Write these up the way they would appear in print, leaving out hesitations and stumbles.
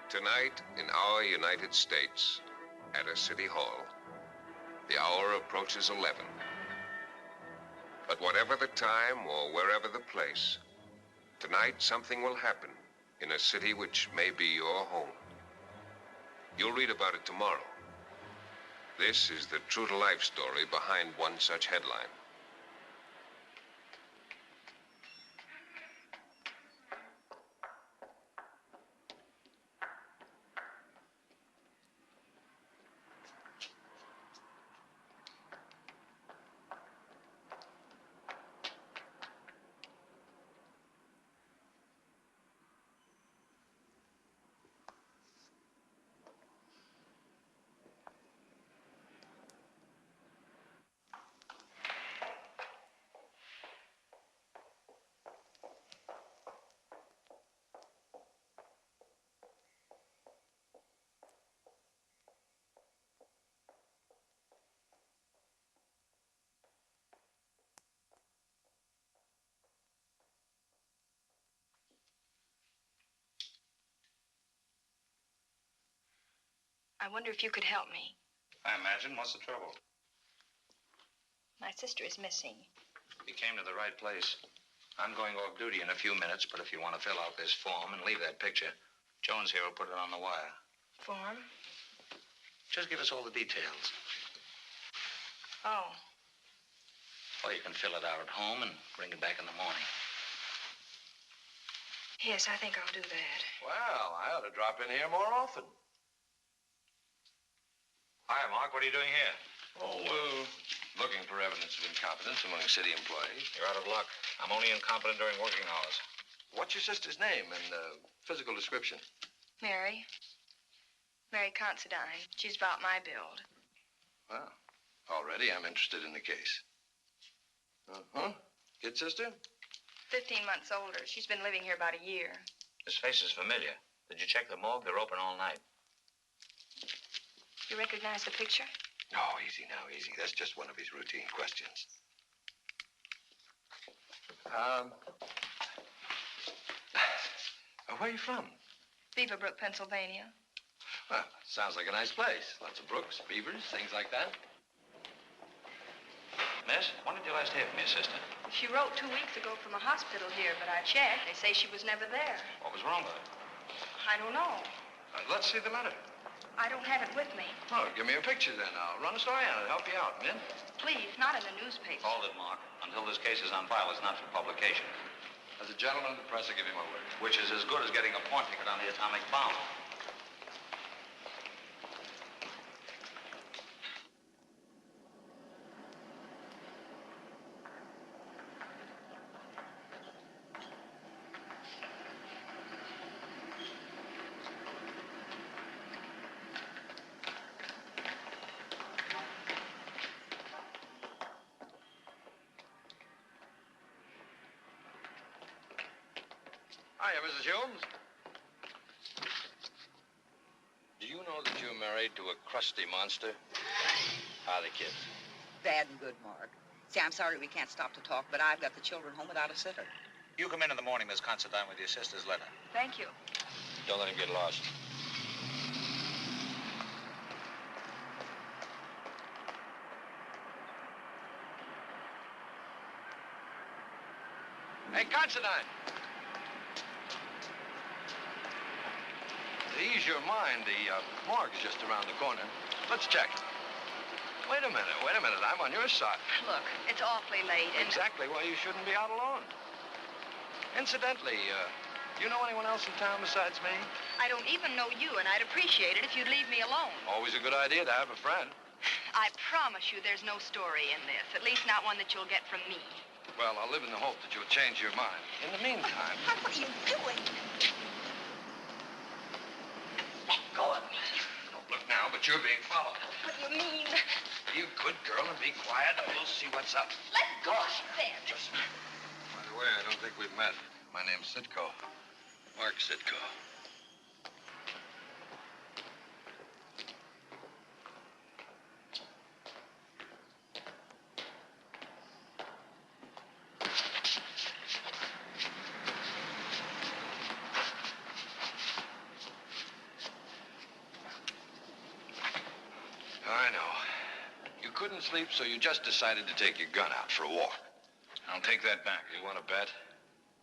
Tonight, in our United States, at a city hall, the hour approaches 11. But whatever the time or wherever the place, tonight something will happen in a city which may be your home. You'll read about it tomorrow. This is the true-to-life story behind one such headline. I wonder if you could help me. I imagine. What's the trouble? My sister is missing. You came to the right place. I'm going off duty in a few minutes, but if you want to fill out this form and leave that picture, Jones here will put it on the wire. Form? Just give us all the details. Oh. Or you can fill it out at home and bring it back in the morning. Yes, I think I'll do that. Well, I ought to drop in here more often. Hi, Mark. What are you doing here? Oh, looking for evidence of incompetence among city employees. You're out of luck. I'm only incompetent during working hours. What's your sister's name and physical description? Mary. Mary Considine. She's about my build. Well, already I'm interested in the case. Uh-huh. Kid sister? 15 months older. She's been living here about a year. This face is familiar. Did you check the morgue? They're open all night. You recognize the picture? Oh, easy now, easy. That's just one of his routine questions. Where are you from? Beaverbrook, Pennsylvania. Well, sounds like a nice place. Lots of brooks, beavers, things like that. Miss, when did you last hear from your sister? She wrote 2 weeks ago from a hospital here, but I checked. They say she was never there. What was wrong with her? I don't know. Let's see the letter. I don't have it with me. Oh, give me a picture then. I'll run a story on it. Help you out, Min. Please, not in the newspaper. Hold it, Mark. Until this case is on file, it's not for publication. As a gentleman of the press, I give you my word. Which is as good as getting a pawn ticket on the atomic bomb. Hiya, Mrs. Humes. Do you know that you're married to a crusty monster? How are the kids? Bad and good, Mark. See, I'm sorry we can't stop to talk, but I've got the children home without a sitter. You come in the morning, Miss Considine, with your sister's letter. Thank you. Don't let him get lost. Hey, Considine! To ease your mind, the morgue is just around the corner. Let's check. Wait a minute. I'm on your side. Look, it's awfully late, and... Exactly why you shouldn't be out alone. Incidentally, do you know anyone else in town besides me? I don't even know you, and I'd appreciate it if you'd leave me alone. Always a good idea to have a friend. I promise you there's no story in this, at least not one that you'll get from me. Well, I'll live in the hope that you'll change your mind. In the meantime... What are you doing? Let go of me. Don't look now, but you're being followed. What do you mean? Be a good girl and be quiet, and we'll see what's up. Let go, she said. Just... By the way, I don't think we've met. My name's Sitko. Mark Sitko. couldn't sleep, so you just decided to take your gun out for a walk. I'll take that back. You want to bet?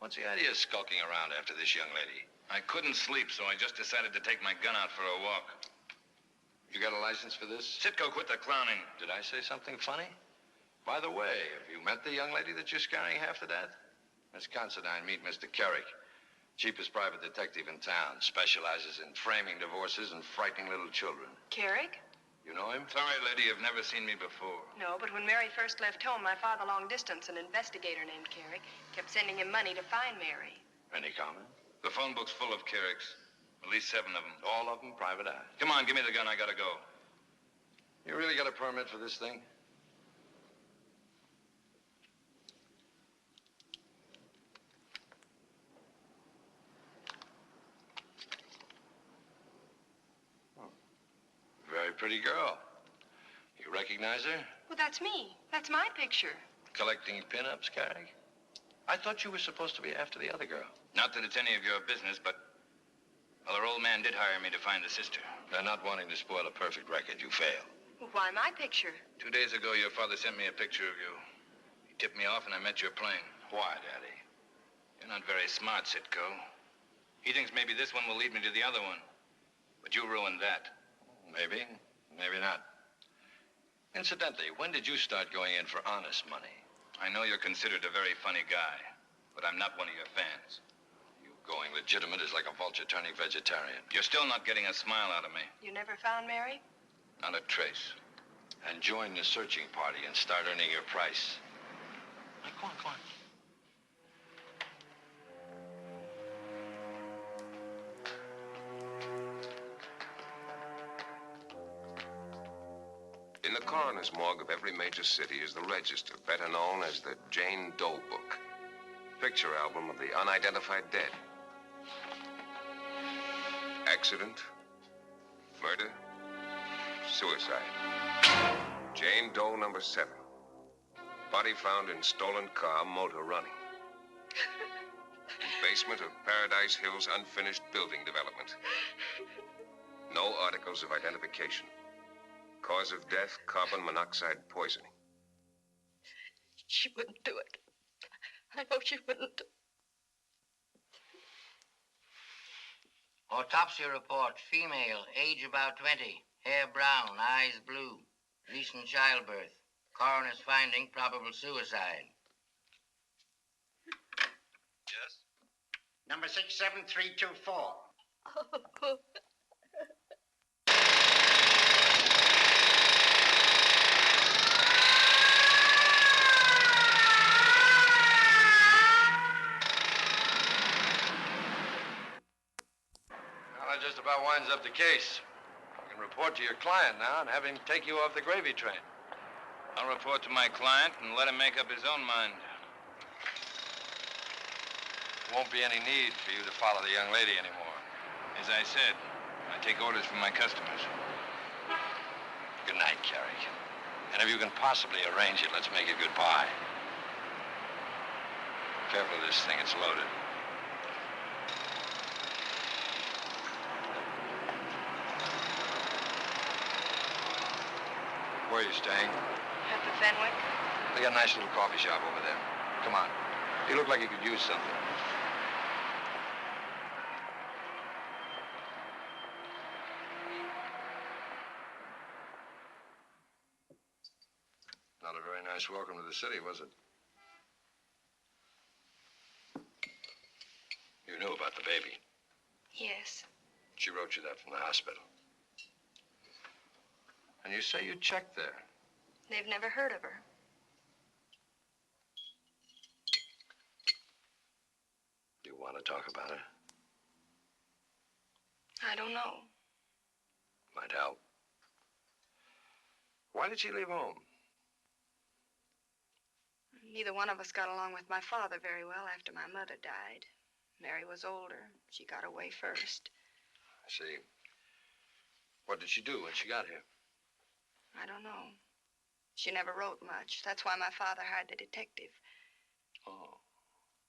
What's the idea of skulking around after this young lady? I couldn't sleep, so I just decided to take my gun out for a walk. You got a license for this? Sitco, quit the clowning. Did I say something funny? By the way, have you met the young lady that you're scaring half to death? Miss Considine, meet Mr. Kerrick. Cheapest private detective in town. Specializes in framing divorces and frightening little children. Kerrick? You know him? Sorry, lady, you've never seen me before. No, but when Mary first left home, my father, long distance, an investigator named Kerrick, kept sending him money to find Mary. Any comment? The phone book's full of Kerricks. At least 7 of them. All of them private eye. Come on, give me the gun. I gotta go. You really got a permit for this thing? Very pretty girl. You recognize her? Well, that's me. That's my picture. Collecting pinups, Carrie? I thought you were supposed to be after the other girl. Not that it's any of your business, but... Well, our old man did hire me to find the sister. They're not wanting to spoil a perfect record. You fail. Well, why my picture? 2 days ago, your father sent me a picture of you. He tipped me off and I met your plane. Why, Daddy? You're not very smart, Sitco. He thinks maybe this one will lead me to the other one. But you ruined that. Maybe. Maybe not. Incidentally, when did you start going in for honest money? I know you're considered a very funny guy, but I'm not one of your fans. You going legitimate is like a vulture turning vegetarian. You're still not getting a smile out of me. You never found Mary? Not a trace. And join the searching party and start earning your price. Now, go on, go on. In the coroner's morgue of every major city is the register, better known as the Jane Doe book. Picture album of the unidentified dead. Accident, murder, suicide. Jane Doe number 7. Body found in stolen car, motor running. Basement of Paradise Hills unfinished building development. No articles of identification. Cause of death, carbon monoxide poisoning. She wouldn't do it. I know she wouldn't. Autopsy report, female, age about 20, hair brown, eyes blue, recent childbirth. Coroner's finding probable suicide. Yes? Number 67324. Well, that just about winds up the case. You can report to your client now and have him take you off the gravy train. I'll report to my client and let him make up his own mind. Won't be any need for you to follow the young lady anymore. As I said, I take orders from my customers. Good night, Carrie. And if you can possibly arrange it, let's make it goodbye. Careful of this thing, it's loaded. Where are you staying? At the Fenwick? They got a nice little coffee shop over there. Come on. You look like you could use something. Not a very nice welcome to the city, was it? You knew about the baby. Yes. She wrote you that from the hospital. And you say you checked there. They've never heard of her. You want to talk about her? I don't know. Might help. Why did she leave home? Neither one of us got along with my father very well after my mother died. Mary was older. She got away first. I see. What did she do when she got here? I don't know. She never wrote much. That's why my father hired the detective. Oh.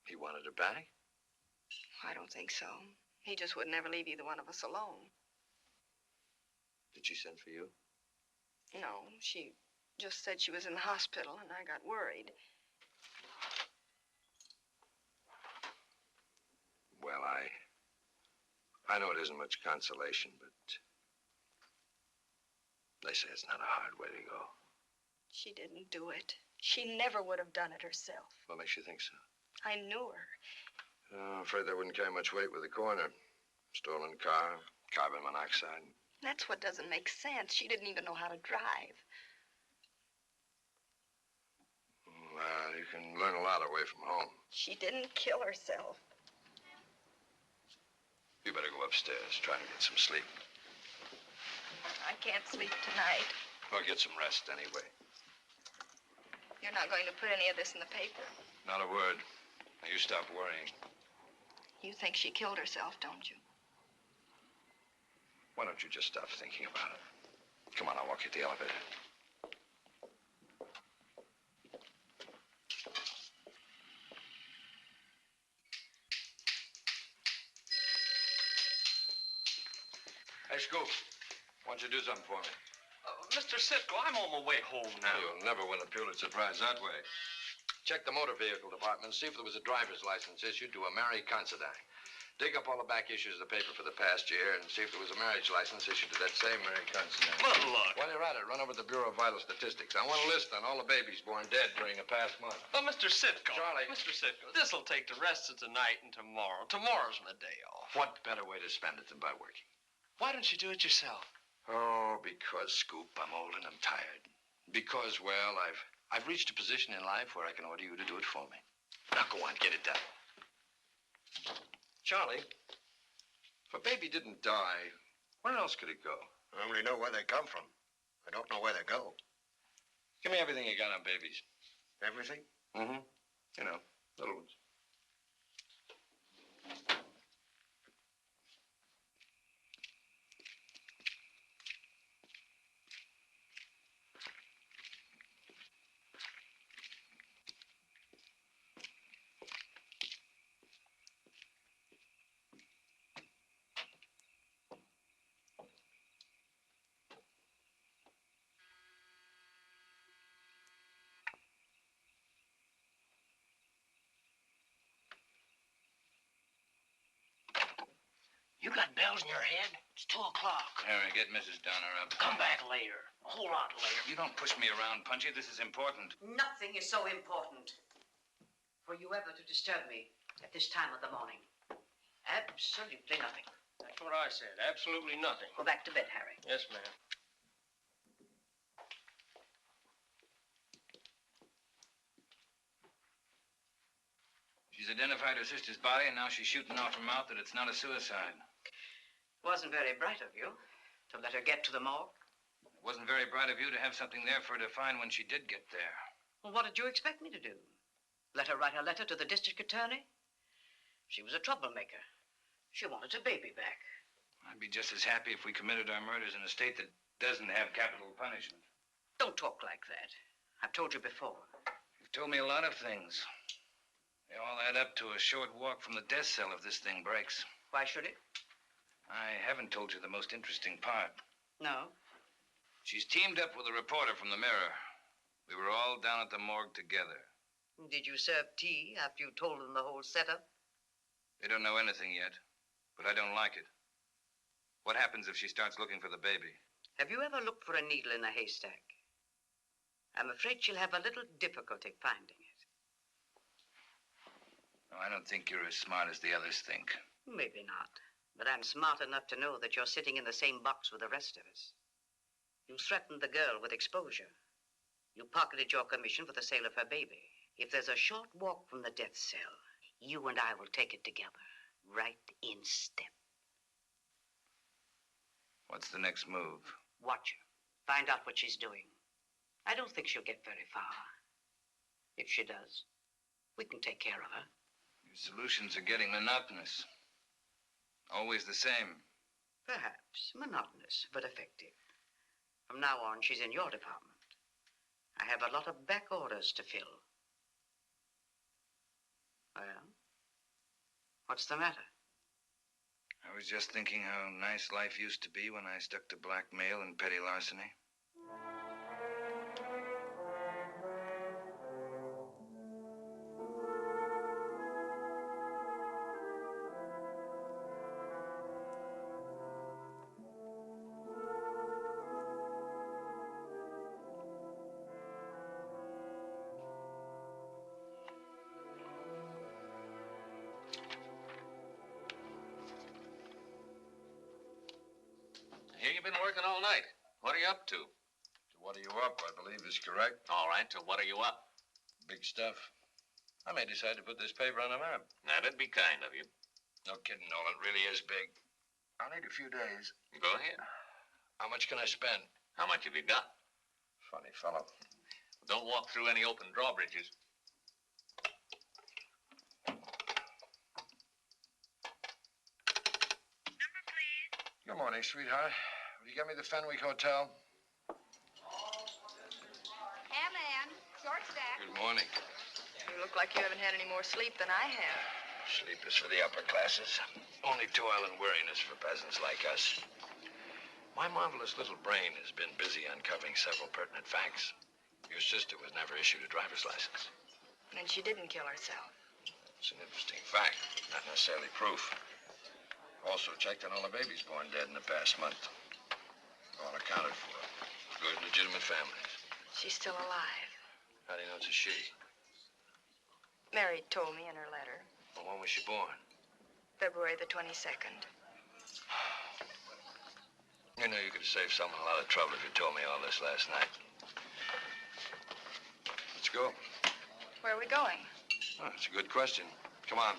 He wanted her back? I don't think so. He just would never leave either one of us alone. Did she send for you? No, she just said she was in the hospital, and I got worried. Well, I know it isn't much consolation, but they say it's not a hard way to go. She didn't do it. She never would have done it herself. What makes you think so? I knew her. I'm afraid they wouldn't carry much weight with the coroner. Stolen car, carbon monoxide. That's what doesn't make sense. She didn't even know how to drive. Well, you can learn a lot away from home. She didn't kill herself. You better go upstairs, try to get some sleep. I can't sleep tonight. Or get some rest anyway. You're not going to put any of this in the paper. Not a word. Now you stop worrying. You think she killed herself, don't you? Why don't you just stop thinking about it? Come on, I'll walk you to the elevator. Hey, Scoop, why don't you do something for me? Mr. Sitko, I'm on my way home now. You'll never win a Pulitzer Prize that way. Check the motor vehicle department, see if there was a driver's license issued to a Mary Considine. Dig up all the back issues of the paper for the past year and see if there was a marriage license issued to that same Mary Considine. But look. While you're at it, run over to the Bureau of Vital Statistics. I want a list on all the babies born dead during the past month. But Mr. Sitko. Charlie. Mr. Sitko, this'll take the rest of tonight and tomorrow. Tomorrow's my day off. What better way to spend it than by working? Why don't you do it yourself? Oh, because, Scoop, I'm old and I'm tired. Because, well, I've reached a position in life where I can order you to do it for me. Now, go on, get it done. Charlie, if a baby didn't die, where else could it go? I only know where they come from. I don't know where they go. Give me everything you got on babies. Everything? Mm-hmm. You know, little ones. You got bells in your head? It's 2 o'clock. Harry, get Mrs. Donner up. Come back later. A whole lot later. You don't push me around, Punchy. This is important. Nothing is so important for you ever to disturb me at this time of the morning. Absolutely nothing. That's what I said. Absolutely nothing. Go back to bed, Harry. Yes, ma'am. She's identified her sister's body, and now she's shooting off her mouth that it's not a suicide. Wasn't very bright of you to let her get to the morgue. It wasn't very bright of you to have something there for her to find when she did get there. Well, what did you expect me to do? Let her write a letter to the district attorney? She was a troublemaker. She wanted her baby back. I'd be just as happy if we committed our murders in a state that doesn't have capital punishment. Don't talk like that. I've told you before. You've told me a lot of things. They all add up to a short walk from the death cell if this thing breaks. Why should it? I haven't told you the most interesting part. No. She's teamed up with a reporter from the Mirror. We were all down at the morgue together. Did you serve tea after you told them the whole setup? They don't know anything yet, but I don't like it. What happens if she starts looking for the baby? Have you ever looked for a needle in a haystack? I'm afraid she'll have a little difficulty finding it. No, I don't think you're as smart as the others think. Maybe not. But I'm smart enough to know that you're sitting in the same box with the rest of us. You threatened the girl with exposure. You pocketed your commission for the sale of her baby. If there's a short walk from the death cell, you and I will take it together, right in step. What's the next move? Watch her. Find out what she's doing. I don't think she'll get very far. If she does, we can take care of her. Your solutions are getting monotonous. Always the same. Perhaps monotonous, but effective. From now on, she's in your department. I have a lot of back orders to fill. Well, what's the matter? I was just thinking how nice life used to be when I stuck to blackmail and petty larceny. working all night. What are you up to? To what are you up, I believe is correct. All right, to what are you up? Big stuff. I may decide to put this paper on a map. That'd be kind of you. No kidding, Nolan. It really is big. I'll need a few days. Go ahead. How much can I spend? How much have you got? Funny fellow. Don't walk through any open drawbridges. Good morning, sweetheart. Will you get me the Fenwick Hotel? Man, short stack. Good morning. You look like you haven't had any more sleep than I have. Sleep is for the upper classes. Only toil and weariness for peasants like us. My marvelous little brain has been busy uncovering several pertinent facts. Your sister was never issued a driver's license. And she didn't kill herself. It's an interesting fact, not necessarily proof. Also checked on all the babies born dead in the past month. All accounted for. Good, legitimate families. She's still alive. How do you know it's a she? Mary told me in her letter. Well, when was she born? February the 22nd. You know, you could have saved someone a lot of trouble if you told me all this last night. Let's go. Where are we going? Oh, that's a good question. Come on.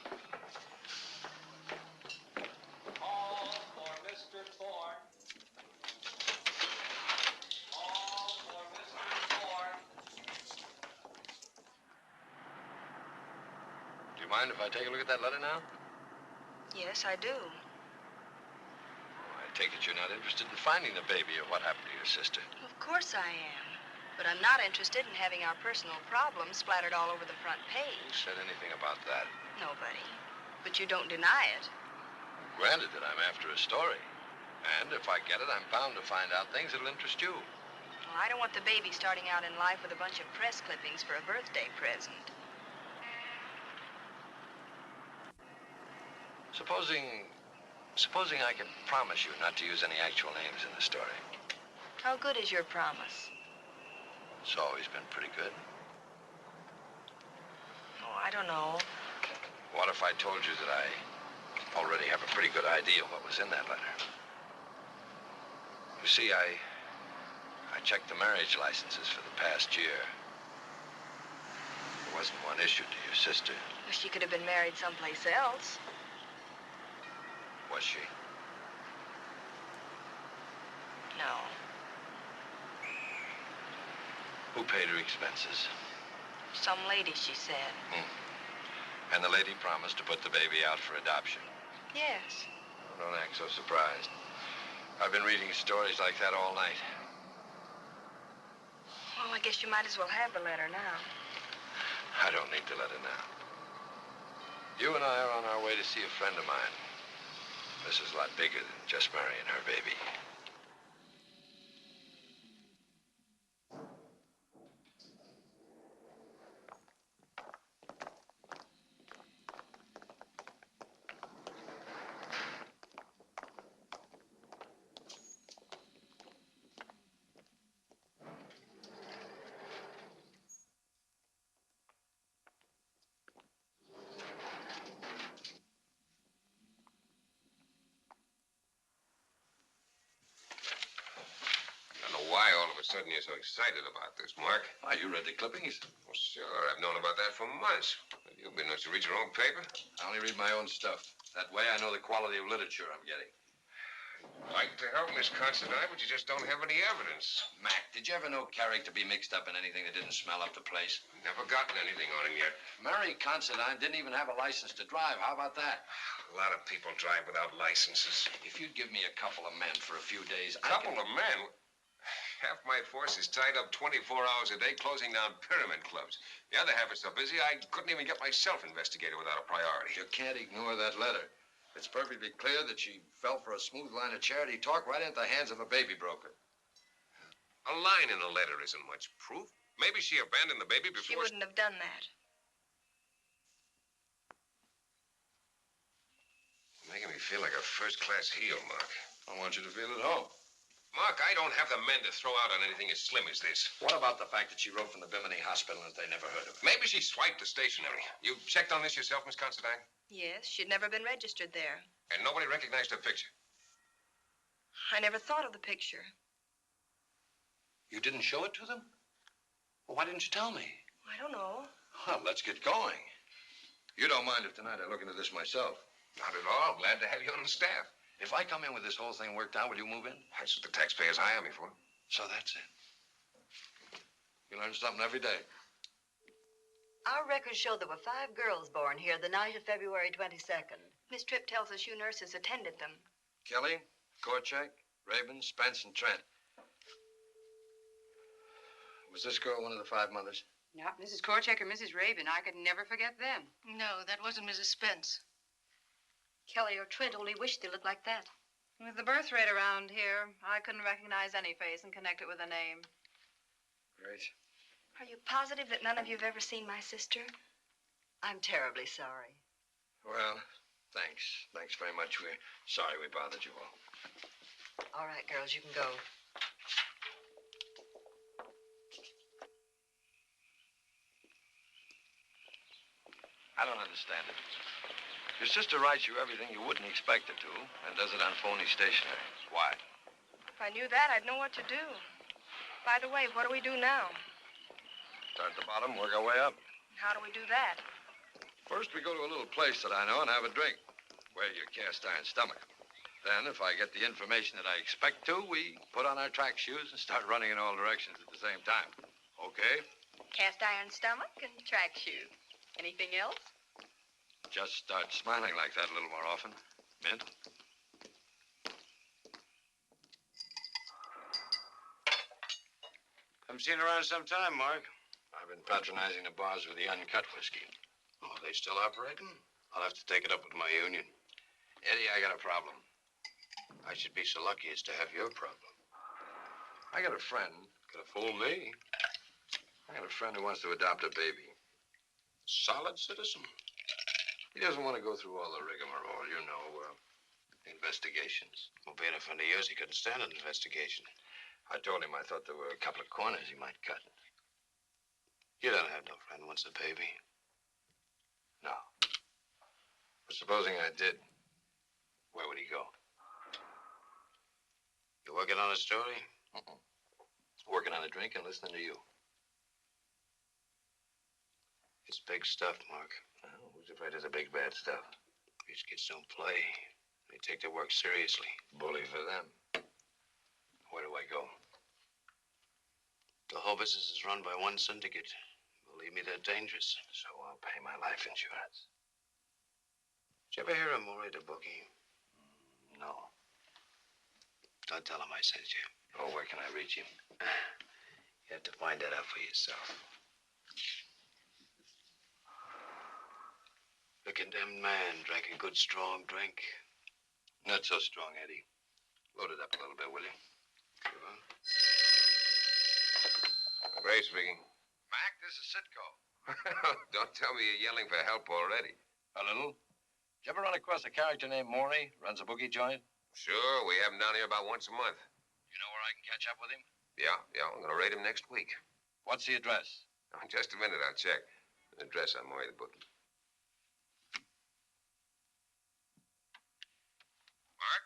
All for Mr. Thorne. All for Mr. Thorne. Do you mind if I take a look at that letter now? Yes, I do. I take it you're not interested in finding the baby or what happened to your sister. Of course I am. But I'm not interested in having our personal problems splattered all over the front Who page. said anything about that? Nobody. But you don't deny it. Granted that I'm after a story. And if I get it, I'm bound to find out things that'll interest you. Well, I don't want the baby starting out in life with a bunch of press clippings for a birthday present. Supposing I can promise you not to use any actual names in the story. How good is your promise? It's always been pretty good. Oh, I don't know. What if I told you that I already have a pretty good idea of what was in that letter? You see, I checked the marriage licenses for the past year. There wasn't one issued to your sister. Well, she could have been married someplace else. Was she? No. Who paid her expenses? Some lady, she said. And the lady promised to put the baby out for adoption. Yes. Don't act so surprised. I've been reading stories like that all night. Well, I guess you might as well have the letter now. I don't need the letter now. You and I are on our way to see a friend of mine. This is a lot bigger than just marrying her baby. Why all of a sudden you're so excited about this, Mark? Why, you read the clippings? Well, sure. I've known about that for months. You've been known to read your own paper? I only read my own stuff. That way I know the quality of literature I'm getting. I'd like to help Miss Considine, but you just don't have any evidence. Mac, did you ever know Carrick to be mixed up in anything that didn't smell up the place? Never gotten anything on him yet. Mary Considine didn't even have a license to drive. How about that? A lot of people drive without licenses. If you'd give me a couple of men for a few days, Couple of men? Half my force is tied up 24 hours a day closing down pyramid clubs. The other half is so busy I couldn't even get myself investigated without a priority. You can't ignore that letter. It's perfectly clear that she fell for a smooth line of charity talk right into the hands of a baby broker. A line in a letter isn't much proof. Maybe she abandoned the baby before... She wouldn't have done that. Making me feel like a first-class heel, Mark. I want you to feel at home. Mark, I don't have the men to throw out on anything as slim as this. What about the fact that she wrote from the Bimini Hospital and that they never heard of her? Maybe she swiped the stationery. You checked on this yourself, Miss Considine? Yes, she'd never been registered there. And nobody recognized her picture? I never thought of the picture. You didn't show it to them? Well, why didn't you tell me? I don't know. Well, let's get going. You don't mind if tonight I look into this myself? Not at all. Glad to have you on the staff. If I come in with this whole thing worked out, will you move in? That's what the taxpayers hire me for. So that's it. You learn something every day. Our records show there were 5 girls born here the night of February 22nd. Miss Tripp tells us you nurses attended them. Kelly, Korchak, Rabin, Spence, and Trent. Was this girl one of the 5 mothers? Not Mrs. Korchak or Mrs. Rabin. I could never forget them. No, that wasn't Mrs. Spence. Kelly or Trent only wished they looked like that. With the birth rate around here, I couldn't recognize any face and connect it with a name. Great. Are you positive that none of you have ever seen my sister? I'm terribly sorry. Well, thanks. Thanks very much. We're sorry we bothered you all. All right, girls, you can go. I don't understand it. Your sister writes you everything you wouldn't expect her to and does it on phony stationery. Why? If I knew that, I'd know what to do. By the way, what do we do now? Start at the bottom, work our way up. How do we do that? First, we go to a little place that I know and have a drink. Wear your cast iron stomach. Then, if I get the information that I expect to, we put on our track shoes and start running in all directions at the same time. Okay? Cast iron stomach and track shoes. Anything else? Just start smiling like that a little more often. Mint? Haven't seen around some time, Mark. I've been patronizing the bars with the uncut whiskey. Oh, they still operating? I'll have to take it up with my union. Eddie, I got a problem. I should be so lucky as to have your problem. I got a friend. Could have fooled me. I got a friend who wants to adopt a baby. Solid citizen. He doesn't want to go through all the rigmarole, investigations. Well, being a friend of yours, he couldn't stand an investigation. I told him I thought there were a couple of corners he might cut. You don't have no friend wants a baby. No. But supposing I did, where would he go? You working on a story? Working on a drink and listening to you. It's big stuff, Mark. Well, who's afraid of the big bad stuff? These kids don't play. They take their work seriously. Bully for them. Where do I go? The whole business is run by one syndicate. Believe me, they're dangerous. So I'll pay my life insurance. Did you ever hear of Maury the bookie? No. Don't tell him I sent you. Oh, where can I reach him? You have to find that out for yourself. The condemned man drank a good, strong drink. Not so strong, Eddie. Load it up a little bit, will you? Sure. Ray speaking. Mac, this is Sitco. Don't tell me you're yelling for help already. A little. Did you ever run across a character named Maury? Runs a boogie joint? Sure, we have him down here about once a month. You know where I can catch up with him? Yeah, I'm gonna raid him next week. What's the address? Oh, just a minute, I'll check. The address on Maury the bookie. Mark?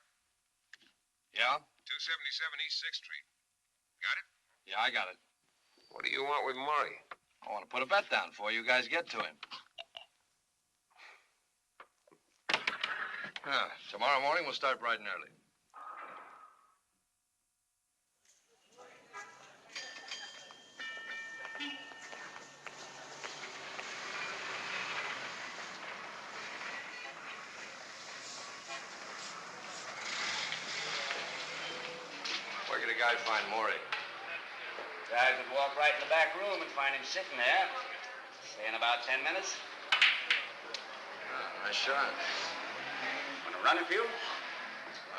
Yeah? 277 East 6th Street. Got it? Yeah, I got it. What do you want with Maury? I want to put a bet down before you guys get to him. Tomorrow morning, we'll start bright and early. Where could a guy find Maury? Guy could walk right in the back room and find him sitting there. Say in about 10 minutes. Nice shot. Want to run a few?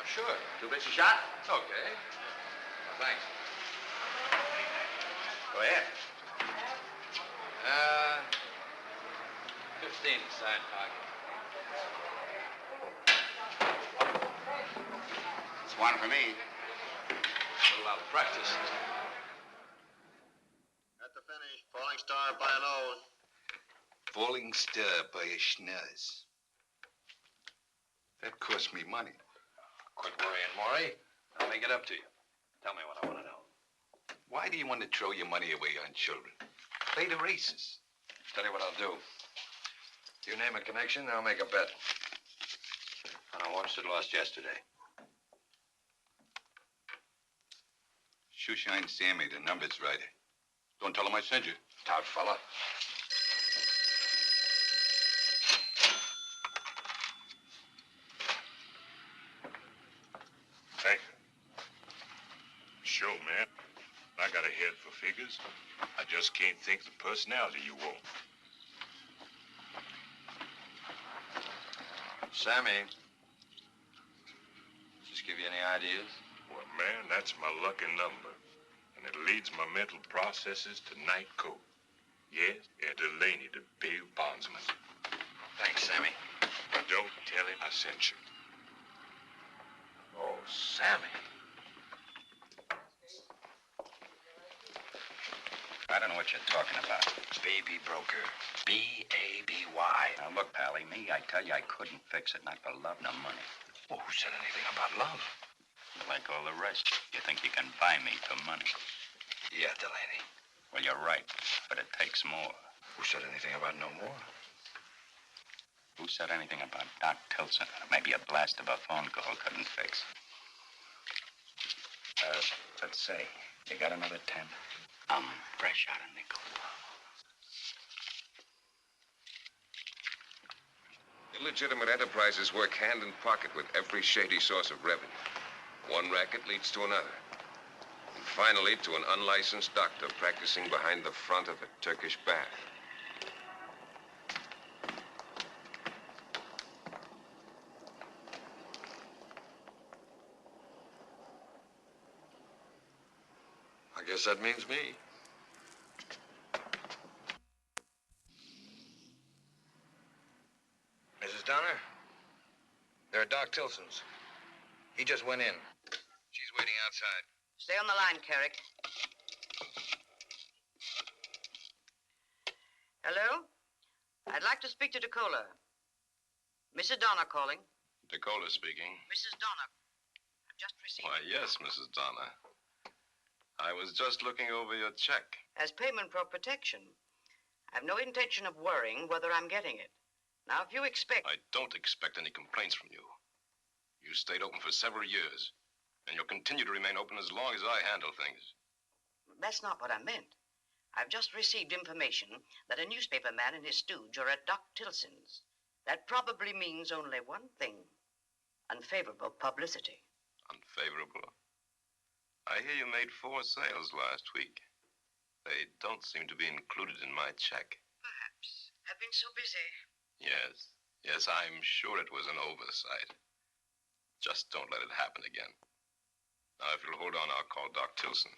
Sure. 2 bits a shot? Okay. Well, thanks. Go ahead. 15 side pocket. It's one for me. A little out of practice. At the finish, Falling Star by a nose. Falling Star by a schnoz. That cost me money. Quit worrying, Maury. I'll make make it up to you. Tell me what I want to know. Why do you want to throw your money away on children? Play the races. Tell you what I'll do. You name a connection, I'll make a bet. On a horse that lost yesterday. Shoeshine Sammy, the number's right. Don't tell him I sent you. Stout fella. Thank you. Sure, man. I got a head for figures. I just can't think of the personality you want. Sammy. Just give you any ideas? Well, man, that's my lucky number. And it leads my mental processes to night coat. Yes, and Delaney, the big bondsman. Thanks, Sammy. But don't tell him I sent you. Oh, Sammy. I don't know what you're talking about. Baby broker. B-A-B-Y. Now, look, Pally, me, I tell you I couldn't fix it, not for love nor money. Well, who said anything about love? Like all the rest, you think you can buy me for money. Yeah, Delaney. Well, you're right, but it takes more. Who said anything about no more? Who said anything about Doc Tilson? Maybe a blast of a phone call couldn't fix. Let's say, you got another 10? I'm fresh out of nickel. Illegitimate enterprises work hand in pocket with every shady source of revenue. One racket leads to another. And finally, to an unlicensed doctor practicing behind the front of a Turkish bath. I guess that means me. Mrs. Donner? There are Doc Tilson's. He just went in. She's waiting outside. Stay on the line, Carrick. Hello? I'd like to speak to Decola. Mrs. Donner calling. Decola speaking. Mrs. Donner. I've just received... Why, yes, Mrs. Donner. I was just looking over your check. As payment for protection. I've no intention of worrying whether I'm getting it. Now, if you expect... I don't expect any complaints from you. You stayed open for several years, and you'll continue to remain open as long as I handle things. That's not what I meant. I've just received information that a newspaper man and his stooge are at Doc Tilson's. That probably means only one thing. Unfavorable publicity. Unfavorable? I hear you made 4 sales last week. They don't seem to be included in my check. Perhaps. I've been so busy. Yes, I'm sure it was an oversight. Just don't let it happen again. Now, if you'll hold on, I'll call Doc Tilson.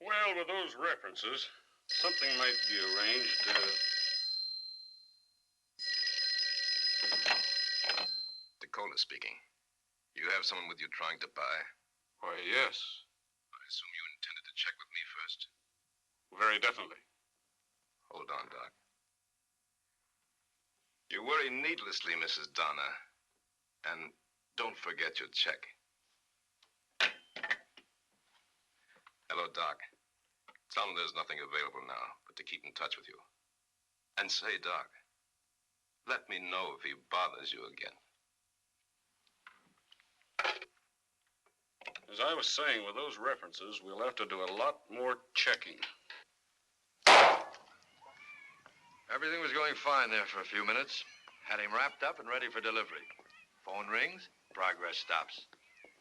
Well, with those references, something might be arranged, Decola speaking. You have someone with you trying to buy? Why, yes. I assume you intended to check with me first? Very definitely. Hold on, Doc. You worry needlessly, Mrs. Donner. And don't forget your check. Hello, Doc. Tell him there's nothing available now but to keep in touch with you. And say, Doc, let me know if he bothers you again. As I was saying, with those references, we'll have to do a lot more checking. Everything was going fine there for a few minutes. Had him wrapped up and ready for delivery. Phone rings, progress stops.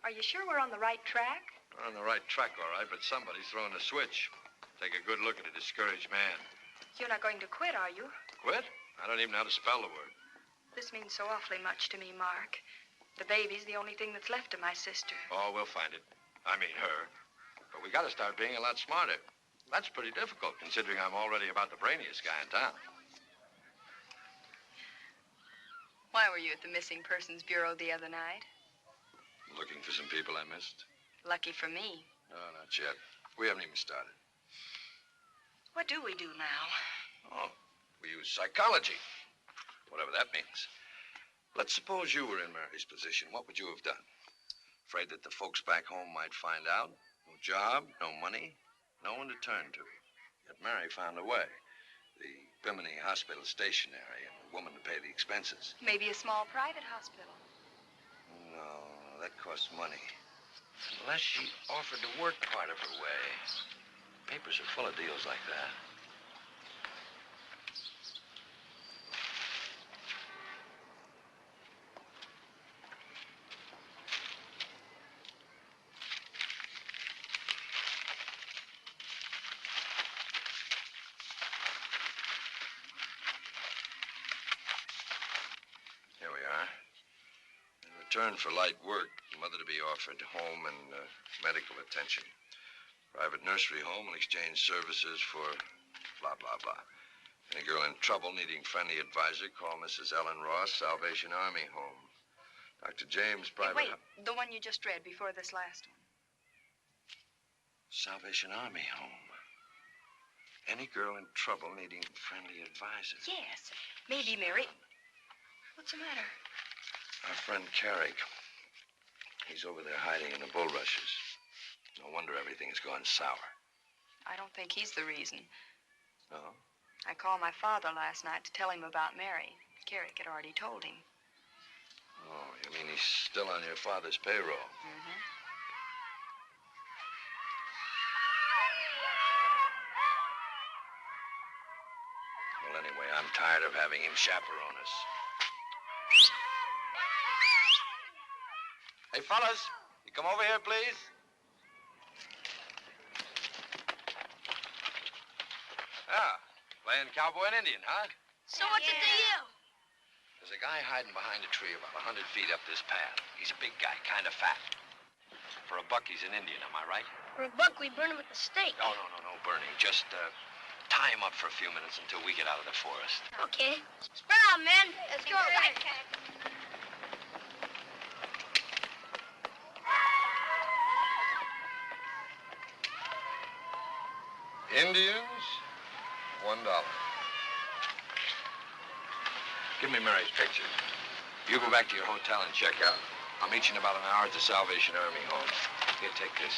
Are you sure we're on the right track? We're on the right track, all right, but somebody's throwing a switch. Take a good look at a discouraged man. You're not going to quit, are you? Quit? I don't even know how to spell the word. This means so awfully much to me, Mark. The baby's the only thing that's left of my sister. Oh, we'll find it. I mean her. But we got to start being a lot smarter. That's pretty difficult, considering I'm already about the brainiest guy in town. Why were you at the Missing Persons Bureau the other night? Looking for some people I missed? Lucky for me. No, not yet. We haven't even started. What do we do now? Oh, we use psychology. Whatever that means. Let's suppose you were in Mary's position. What would you have done? Afraid that the folks back home might find out? No job, no money, no one to turn to. Yet Mary found a way. The Bimini Hospital stationery and a woman to pay the expenses. Maybe a small private hospital. No, that costs money. Unless she offered to work part of her way. Papers are full of deals like that. Here we are. In return for light work, the mother to be offered home and medical attention. Private nursery home will exchange services for blah, blah, blah. Any girl in trouble needing friendly advisor, call Mrs. Ellen Ross, Salvation Army Home. Dr. James, private... Hey, wait, the one you just read before this last one. Salvation Army Home. Any girl in trouble needing friendly advisor. Yes, maybe, Mary. What's the matter? Our friend Carrick. He's over there hiding in the bulrushes. No wonder everything has gone sour. I don't think he's the reason. No? I called my father last night to tell him about Mary. Carrick had already told him. Oh, you mean he's still on your father's payroll? Mm-hmm. Well, anyway, I'm tired of having him chaperone us. Hey, fellas, you come over here, please. Ah, playing cowboy and Indian, huh? So what's the deal? There's a guy hiding behind a tree about 100 feet up this path. He's a big guy, kind of fat. For a buck, he's an Indian, am I right? For a buck, we burn him at the stake. No burning. Just tie him up for a few minutes until we get out of the forest. Okay. Spread out, men. Let's go. Right, Cat. Indians, $1. Give me Mary's picture. You go back to your hotel and check out. I'll meet you in about an hour at the Salvation Army Home. Here, take this.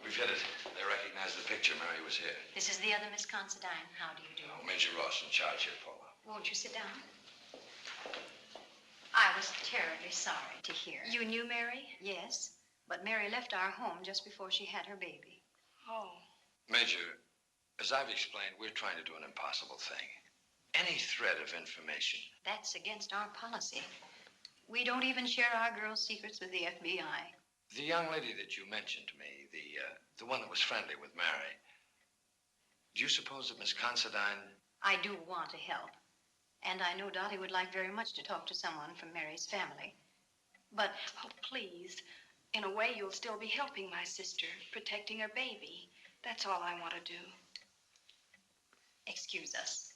We've hit it. They recognize the picture. Mary was here. This is the other Miss Considine. How do you do? Oh, Major Ross in charge here, Paula. Won't you sit down? I was terribly sorry to hear. You knew Mary? Yes, but Mary left our home just before she had her baby. Oh. Major, as I've explained, we're trying to do an impossible thing. Any thread of information. That's against our policy. We don't even share our girls' secrets with the FBI. The young lady that you mentioned to me, the one that was friendly with Mary, do you suppose that Miss Considine... I do want to help. And I know Dottie would like very much to talk to someone from Mary's family. But... Oh, please. In a way, you'll still be helping my sister, protecting her baby. That's all I want to do. Excuse us.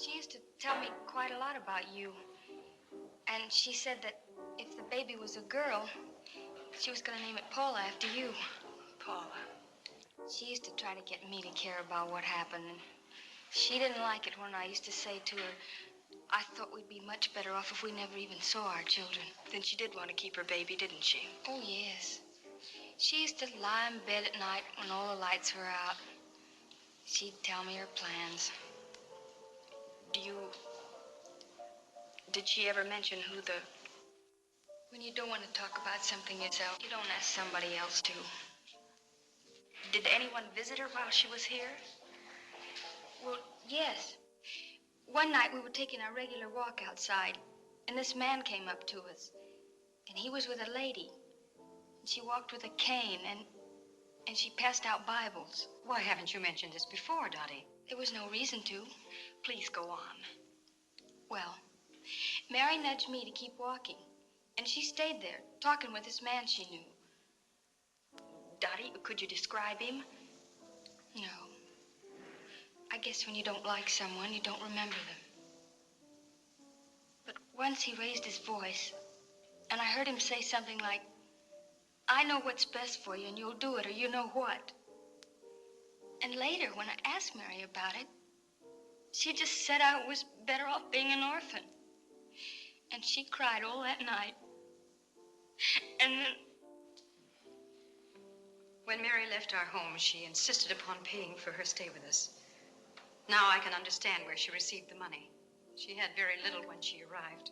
She used to tell me quite a lot about you. And she said that If the baby was a girl, she was going to name it Paula after you. Paula. She used to try to get me to care about what happened. And she didn't like it when I used to say to her, I thought we'd be much better off if we never even saw our children. Then she did want to keep her baby, didn't she? Oh, yes. She used to lie in bed at night when all the lights were out. She'd tell me her plans. Did she ever mention who the... When you don't want to talk about something yourself, you don't ask somebody else to. Did anyone visit her while she was here? Well, yes. One night we were taking our regular walk outside, and this man came up to us. And he was with a lady. And she walked with a cane, and she passed out Bibles. Why haven't you mentioned this before, Dottie? There was no reason to. Please go on. Well, Mary nudged me to keep walking, and she stayed there, talking with this man she knew. Dottie, could you describe him? No. I guess when you don't like someone, you don't remember them. But once he raised his voice, and I heard him say something like, I know what's best for you, and you'll do it, or you know what. And later, when I asked Mary about it, she just said I was better off being an orphan. And she cried all that night. And then... When Mary left our home, she insisted upon paying for her stay with us. Now I can understand where she received the money. She had very little when she arrived.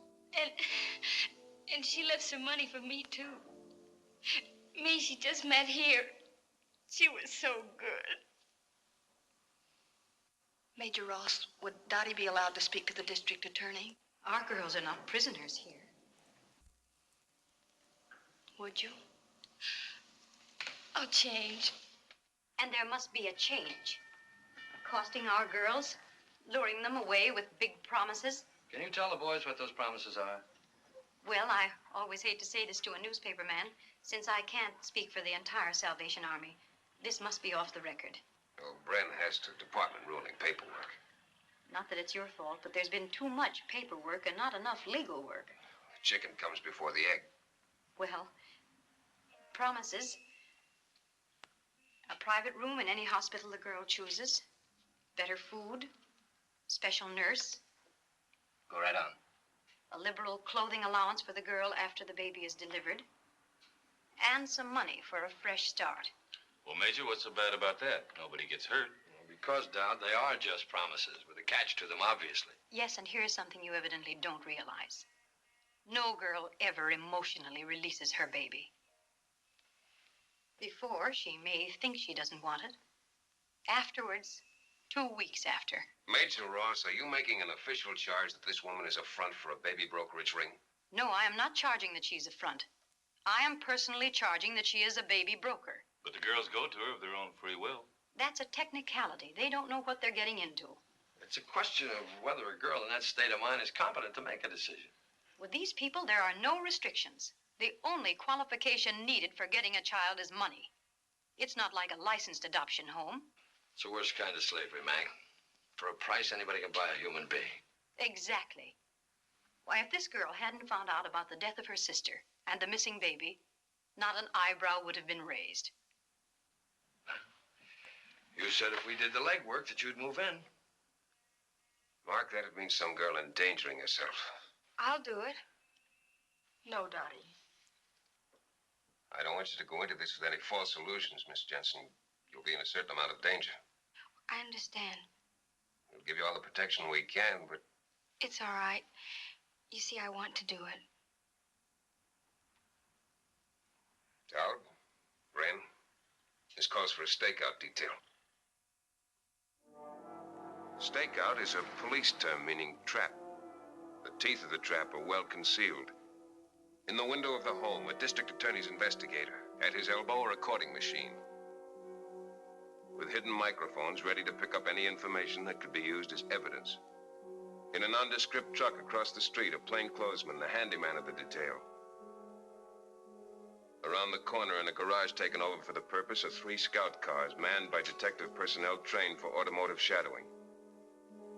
And she left some money for me, too. Me, she just met here. She was so good. Major Ross, would Dottie be allowed to speak to the district attorney? Our girls are not prisoners here. Would you? I'll change. And there must be a change. Accosting our girls, luring them away with big promises. Can you tell the boys what those promises are? Well, I always hate to say this to a newspaper man, since I can't speak for the entire Salvation Army. This must be off the record. Well, Bren has to department ruling paperwork. Not that it's your fault, but there's been too much paperwork and not enough legal work. The chicken comes before the egg. Well, promises. A private room in any hospital the girl chooses. Better food. Special nurse. Go right on. A liberal clothing allowance for the girl after the baby is delivered. And some money for a fresh start. Well, Major, what's so bad about that? Nobody gets hurt. Well, because, Dowd, they are just promises with a catch to them, obviously. Yes, and here's something you evidently don't realize. No girl ever emotionally releases her baby. Before, she may think she doesn't want it. Afterwards, 2 weeks after. Major Ross, are you making an official charge that this woman is a front for a baby brokerage ring? No, I am not charging that she's a front. I am personally charging that she is a baby broker. But the girls go to her of their own free will. That's a technicality. They don't know what they're getting into. It's a question of whether a girl in that state of mind is competent to make a decision. With these people, there are no restrictions. The only qualification needed for getting a child is money. It's not like a licensed adoption home. It's the worst kind of slavery, Mag. For a price, anybody can buy a human being. Exactly. Why, if this girl hadn't found out about the death of her sister and the missing baby, not an eyebrow would have been raised. You said if we did the legwork that you'd move in. Mark, that'd mean some girl endangering herself. I'll do it. No, Dottie. I don't want you to go into this with any false illusions, Miss Jensen. You'll be in a certain amount of danger. I understand. We'll give you all the protection we can, but... It's all right. You see, I want to do it. Dowd, Bren, this calls for a stakeout detail. Stakeout is a police term meaning trap. The teeth of the trap are well concealed. In the window of the home, a district attorney's investigator. At his elbow, a recording machine. With hidden microphones ready to pick up any information that could be used as evidence. In a nondescript truck across the street, a plainclothesman, the handyman of the detail. Around the corner, in a garage taken over for the purpose, are 3 scout cars manned by detective personnel trained for automotive shadowing.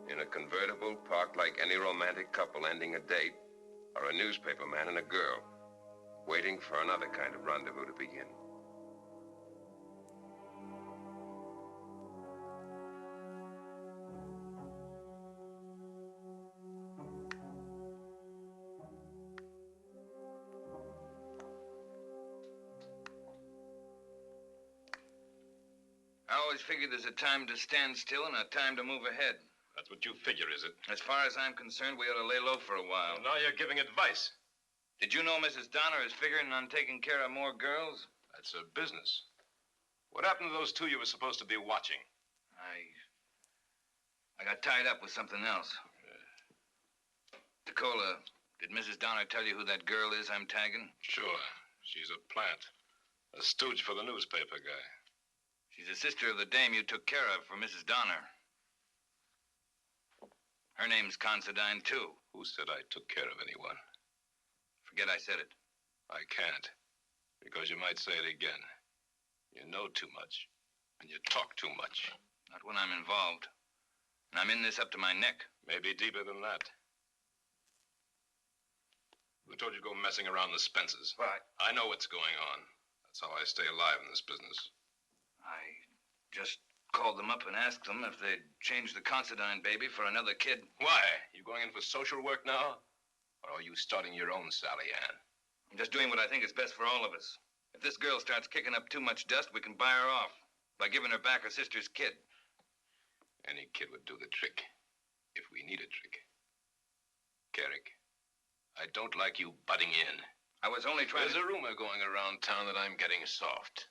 In a convertible, parked like any romantic couple ending a date, are a newspaper man and a girl. waiting for another kind of rendezvous to begin. I always figure there's a time to stand still and a time to move ahead. That's what you figure, is it? As far as I'm concerned, we ought to lay low for a while. Well, now you're giving advice. Did you know Mrs. Donner is figuring on taking care of more girls? That's her business. What happened to those two you were supposed to be watching? I got tied up with something else. Nicola, did Mrs. Donner tell you who that girl is I'm tagging? Sure. She's a plant. A stooge for the newspaper guy. She's a sister of the dame you took care of for Mrs. Donner. Her name's Considine, too. Who said I took care of anyone? Forget I said it. I can't. Because you might say it again. You know too much. And you talk too much. Not when I'm involved. And I'm in this up to my neck. Maybe deeper than that. Who told you to go messing around the Spencers? What? I know what's going on. That's how I stay alive in this business. I just called them up and asked them if they'd change the Considine baby for another kid. Why? You going in for social work now? Or are you starting your own Sally Ann? I'm just doing what I think is best for all of us. If this girl starts kicking up too much dust, we can buy her off by giving her back her sister's kid. Any kid would do the trick, if we need a trick. Carrick, I don't like you butting in. I was only trying There's a rumor going around town that I'm getting soft.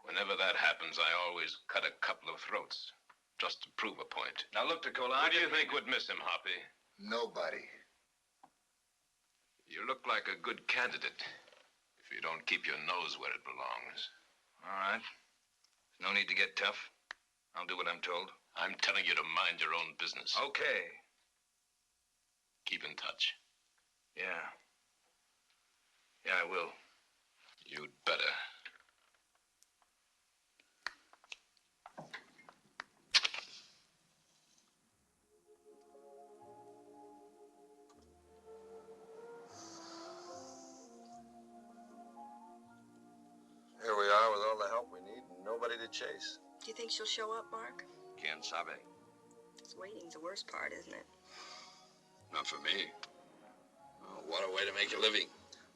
Whenever that happens, I always cut a couple of throats, just to prove a point. Now look, Nicola, Who do you think would miss him, Hoppy? Nobody. You look like a good candidate, if you don't keep your nose where it belongs. All right. There's no need to get tough. I'll do what I'm told. I'm telling you to mind your own business. Okay. Keep in touch. Yeah. Yeah, I will. You'd better. Here we are with all the help we need and nobody to chase. Do you think she'll show up, Mark? Quien sabe? This waiting's the worst part, isn't it? Not for me. Oh, what a way to make a living.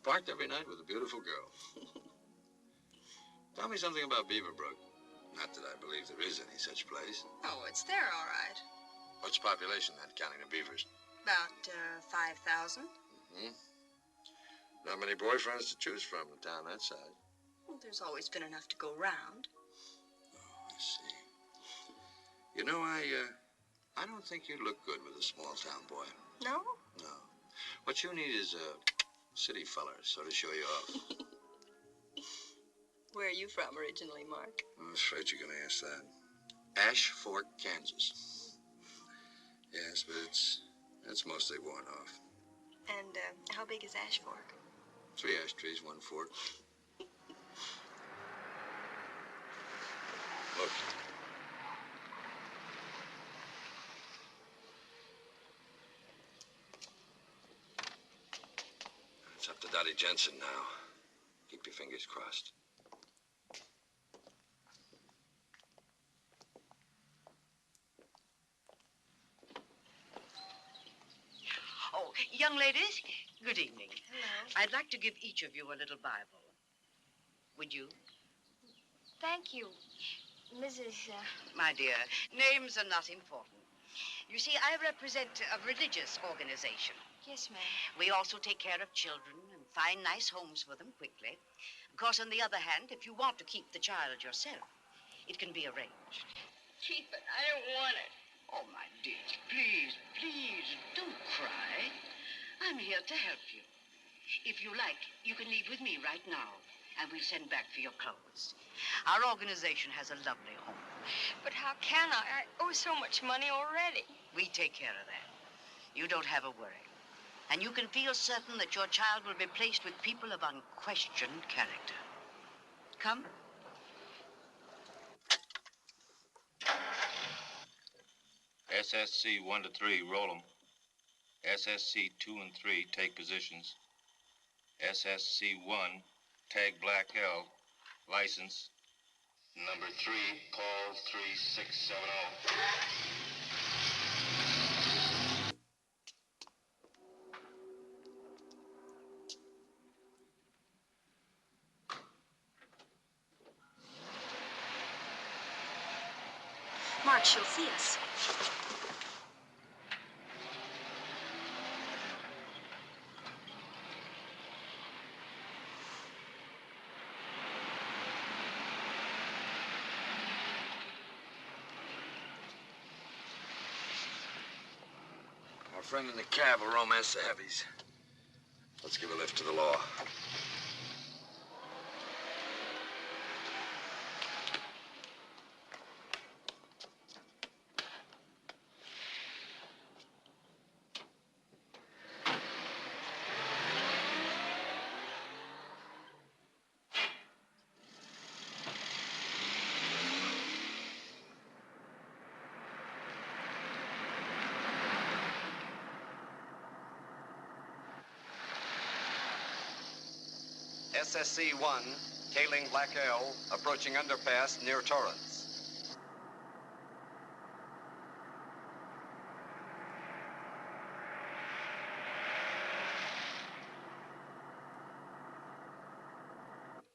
Parked every night with a beautiful girl. Tell me something about Beaverbrook. Not that I believe there is any such place. Oh, it's there, all right. What's the population, not counting the beavers? About 5,000. Mm-hmm. Not many boyfriends to choose from in town that size. Well, there's always been enough to go round. Oh, I see. You know, I don't think you look good with a small-town boy. No? No. What you need is a city fella, so to show you off. Where are you from originally, Mark? I was afraid you're going to ask that. Ash Fork, Kansas. Yes, but it's mostly worn off. And how big is Ash Fork? 3 ash trees, 1 fork. Look. It's up to Dottie Jensen now. Keep your fingers crossed. Oh, young ladies, good evening. Hello. I'd like to give each of you a little Bible. Would you? Thank you, Mrs. My dear, names are not important. You see, I represent a religious organization. Yes, ma'am. We also take care of children and find nice homes for them quickly. Of course, on the other hand, if you want to keep the child yourself, it can be arranged. Keep it. I don't want it. Oh, my dear, please, please, don't cry. I'm here to help you. If you like, you can leave with me right now, and we'll send back for your clothes. Our organization has a lovely home. But how can I? I owe so much money already. We take care of that. You don't have a worry. And you can feel certain that your child will be placed with people of unquestioned character. Come. SSC 1 to 3, roll them. SSC 2 and 3, take positions. SSC1, tag Black L, license. Number 3, call 3670. Mark, she'll see us. Our friend in the cab will romance the heavies. Let's give a lift to the law. SSC-1, tailing Black L, approaching underpass near Torrance.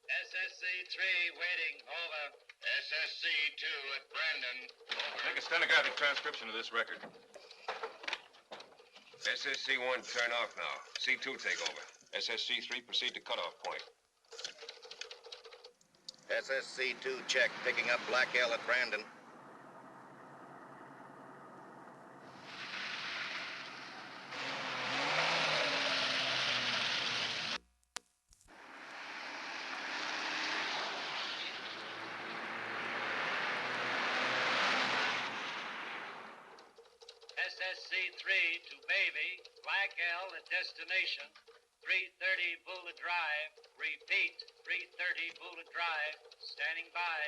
SSC-3 waiting, over. SSC-2 at Brandon, over. Make a stenographic transcription of this record. SSC-1, turn off now. C-2, take over. SSC-3, proceed to cutoff point. SSC-2 check, picking up Black L at Brandon. SSC-3 to baby, Black L at destination, 330 Bula Drive. Repeat, 330 Bula Drive. Standing by.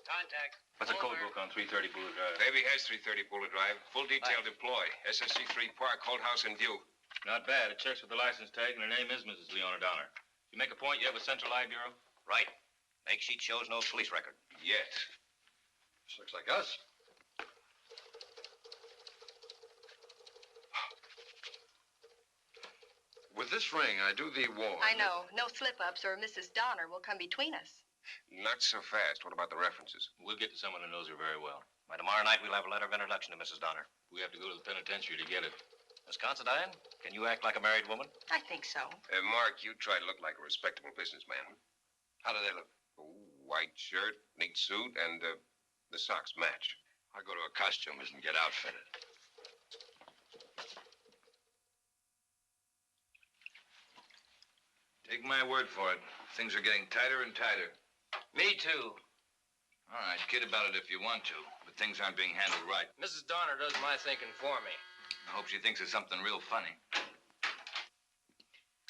Contact. What's the code book on 330 Bula Drive? Baby has 330 Bula Drive. Full detail deploy. SSC-3 Park, Holt House in view. Not bad. It checks with the license tag, and her name is Mrs. Leona Donner. You make a point you have a central eye bureau? Right. Make sheet shows no police record. Yet. This looks like us. With this ring, I do thee warn. I know. No slip-ups or Mrs. Donner will come between us. Not so fast. What about the references? We'll get to someone who knows her very well. By tomorrow night, we'll have a letter of introduction to Mrs. Donner. We have to go to the penitentiary to get it. Miss Considine, can you act like a married woman? I think so. Mark, you try to look like a respectable businessman. How do they look? White shirt, neat suit, and the socks match. I go to a costumist and get outfitted. Take my word for it. Things are getting tighter and tighter. Me too. All right, kid about it if you want to, but things aren't being handled right. Mrs. Donner does my thinking for me. I hope she thinks of something real funny.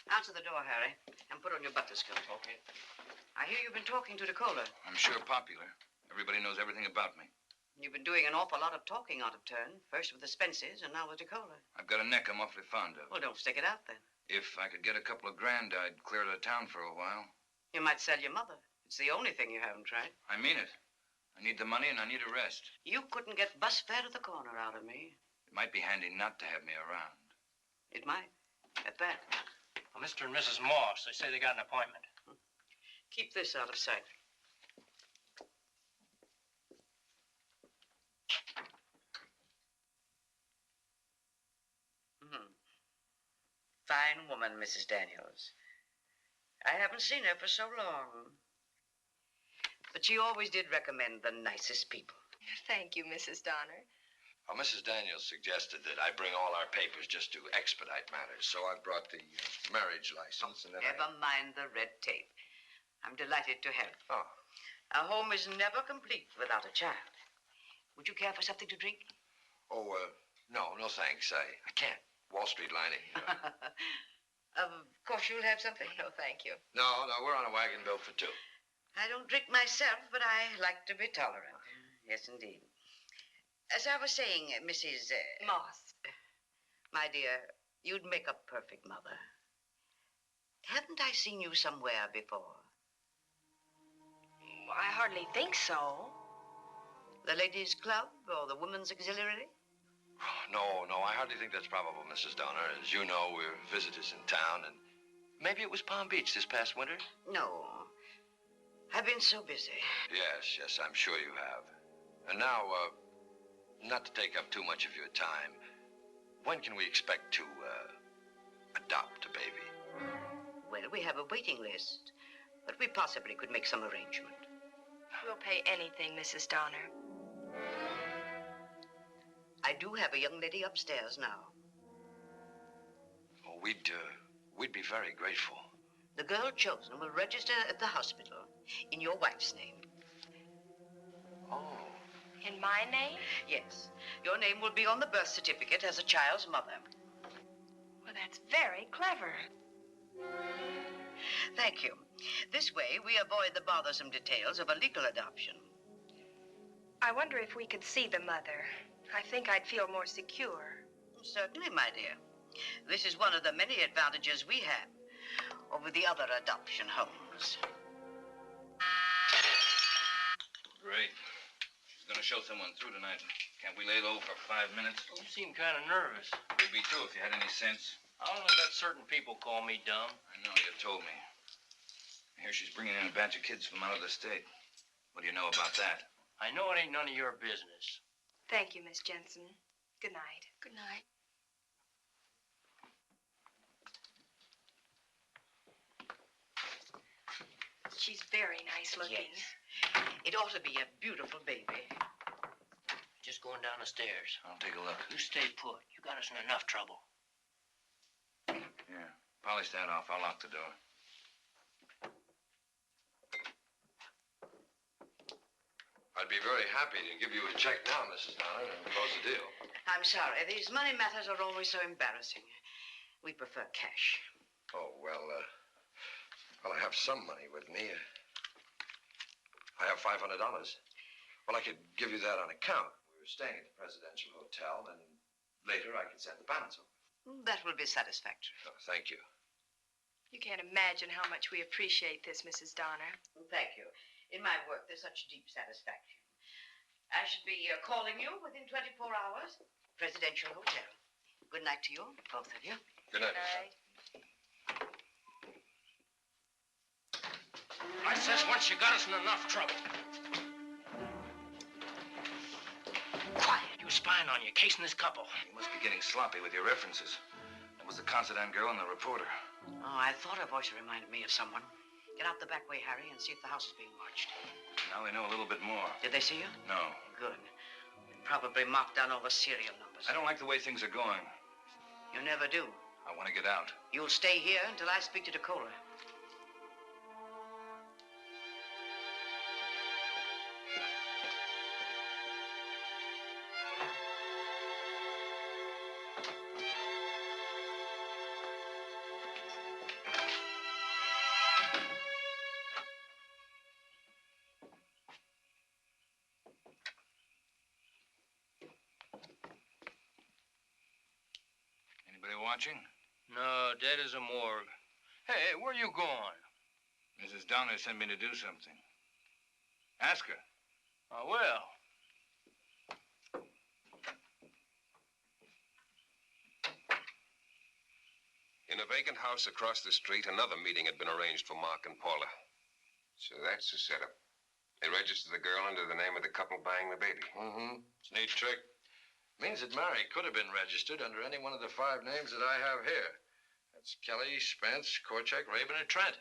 Answer the door, Harry, and put on your butler's coat. Okay. I hear you've been talking to Dakota. I'm sure popular. Everybody knows everything about me. You've been doing an awful lot of talking out of turn. First with the Spencers, and now with Dakota. I've got a neck I'm awfully fond of. Well, don't stick it out, then. If I could get a couple of grand, I'd clear out of town for a while. You might sell your mother. It's the only thing you haven't tried. I mean it. I need the money and I need a rest. You couldn't get bus fare to the corner out of me. It might be handy not to have me around. It might. At that. Well, Mr. and Mrs. Moss, they say they got an appointment. Keep this out of sight. Fine woman, Mrs. Daniels. I haven't seen her for so long. But she always did recommend the nicest people. Thank you, Mrs. Donner. Well, Mrs. Daniels suggested that I bring all our papers just to expedite matters, so I brought the marriage license and then Never mind the red tape. I'm delighted to help. Oh. A home is never complete without a child. Would you care for something to drink? Oh, no thanks. I can't. Wall Street lining. Of course you'll have something. No, thank you. No, we're on a wagon bill for two. I don't drink myself, but I like to be tolerant. Yes, indeed. As I was saying, Mrs. Moss. My dear, you'd make a perfect mother. Haven't I seen you somewhere before? I hardly think so. The ladies' club or the women's auxiliary? No, I hardly think that's probable, Mrs. Donner. As you know, we're visitors in town, and maybe it was Palm Beach this past winter? No. I've been so busy. Yes, I'm sure you have. And now, not to take up too much of your time, when can we expect to, adopt a baby? Well, we have a waiting list, but we possibly could make some arrangement. We'll pay anything, Mrs. Donner. I do have a young lady upstairs now. Oh, we'd be very grateful. The girl chosen will register at the hospital in your wife's name. Oh. In my name? Yes. Your name will be on the birth certificate as a child's mother. Well, that's very clever. Thank you. This way, we avoid the bothersome details of a legal adoption. I wonder if we could see the mother. I think I'd feel more secure. Certainly, my dear. This is one of the many advantages we have over the other adoption homes. Great. She's gonna show someone through tonight. Can't we lay low for 5 minutes? You seem kind of nervous. You'd be too if you had any sense. I only let certain people call me dumb. I know, you told me. I hear she's bringing in a batch of kids from out of the state. What do you know about that? I know it ain't none of your business. Thank you, Miss Jensen. Good night. Good night. She's very nice looking. Yes. It ought to be a beautiful baby. Just going down the stairs. I'll take a look. You stay put. You got us in enough trouble. Yeah. Polish that off. I'll lock the door. I'd be very happy to give you a check now, Mrs. Donner, and close the deal. I'm sorry. These money matters are always so embarrassing. We prefer cash. Oh, well, I have some money with me. I have $500. Well, I could give you that on account. We were staying at the Presidential Hotel, and later I could send the balance over. That will be satisfactory. Oh, thank you. You can't imagine how much we appreciate this, Mrs. Donner. Thank you. In my work, there's such deep satisfaction. I should be calling you within 24 hours. Presidential Hotel. Good night to you, both of you. Good night. I says once you got us in enough trouble. Quiet, you spying on you, casing this couple. You must be getting sloppy with your references. That was the Considine girl and the reporter. Oh, I thought her voice reminded me of someone. Get out the back way, Harry, and see if the house is being watched. Now we know a little bit more. Did they see you? No. Good. They probably marked down all the serial numbers. I don't like the way things are going. You never do. I want to get out. You'll stay here until I speak to Dakota. Watching? No, dead as a morgue. Hey, where you going? Mrs. Donner sent me to do something. Ask her. I will. In a vacant house across the street, another meeting had been arranged for Mark and Paula. So that's the setup. They registered the girl under the name of the couple buying the baby. Mm-hmm. It's a neat trick. Means that Mary could have been registered under any one of the 5 names that I have here. That's Kelly, Spence, Korchak, Rabin, and Trent.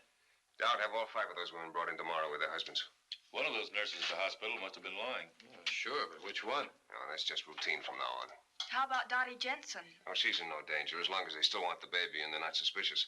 Doubt have all 5 of those women brought in tomorrow with their husbands. One of those nurses at the hospital must have been lying. Yeah, sure, but which one? Oh, that's just routine from now on. How about Dottie Jensen? Oh, she's in no danger as long as they still want the baby and they're not suspicious.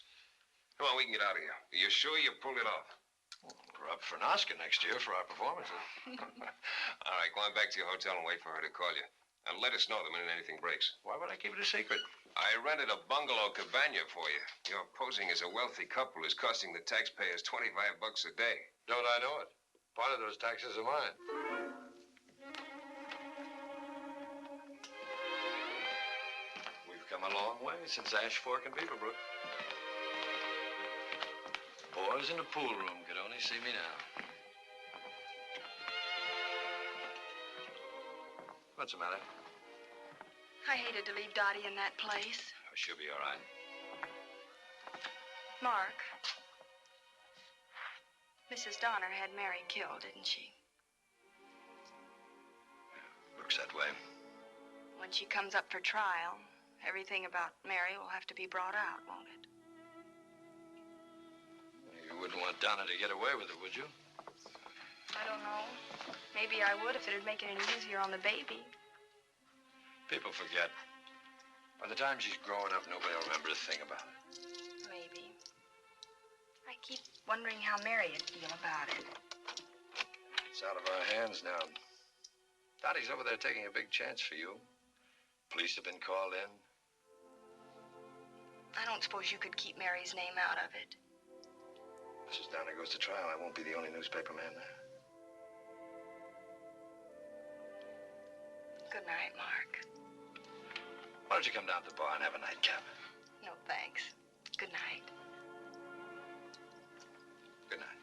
Come on, we can get out of here. Are you sure you pulled it off? Well, we're up for an Oscar next year for our performances. All right, go on back to your hotel and wait for her to call you. And let us know the minute anything breaks. Why would I keep it a secret? I rented a bungalow cabana for you. You're posing as a wealthy couple who's costing the taxpayers $25 a day. Don't I know it? Part of those taxes are mine. We've come a long way since Ash Fork and Beaverbrook. I was in the pool room. Could only see me now. What's the matter? I hated to leave Dottie in that place. Oh, she'll be all right. Mark, Mrs. Donner had Mary killed, didn't she? Looks that way. When she comes up for trial, everything about Mary will have to be brought out, won't it? You wouldn't want Donna to get away with it, would you? I don't know. Maybe I would if it'd make it any easier on the baby. People forget. By the time she's growing up, nobody will remember a thing about it. Maybe. I keep wondering how Mary would feel about it. It's out of our hands now. Dottie's over there taking a big chance for you. Police have been called in. I don't suppose you could keep Mary's name out of it. Mrs. Donner goes to trial. I won't be the only newspaper man there. Good night, Mark. Why don't you come down to the bar and have a nightcap? No, thanks. Good night. Good night.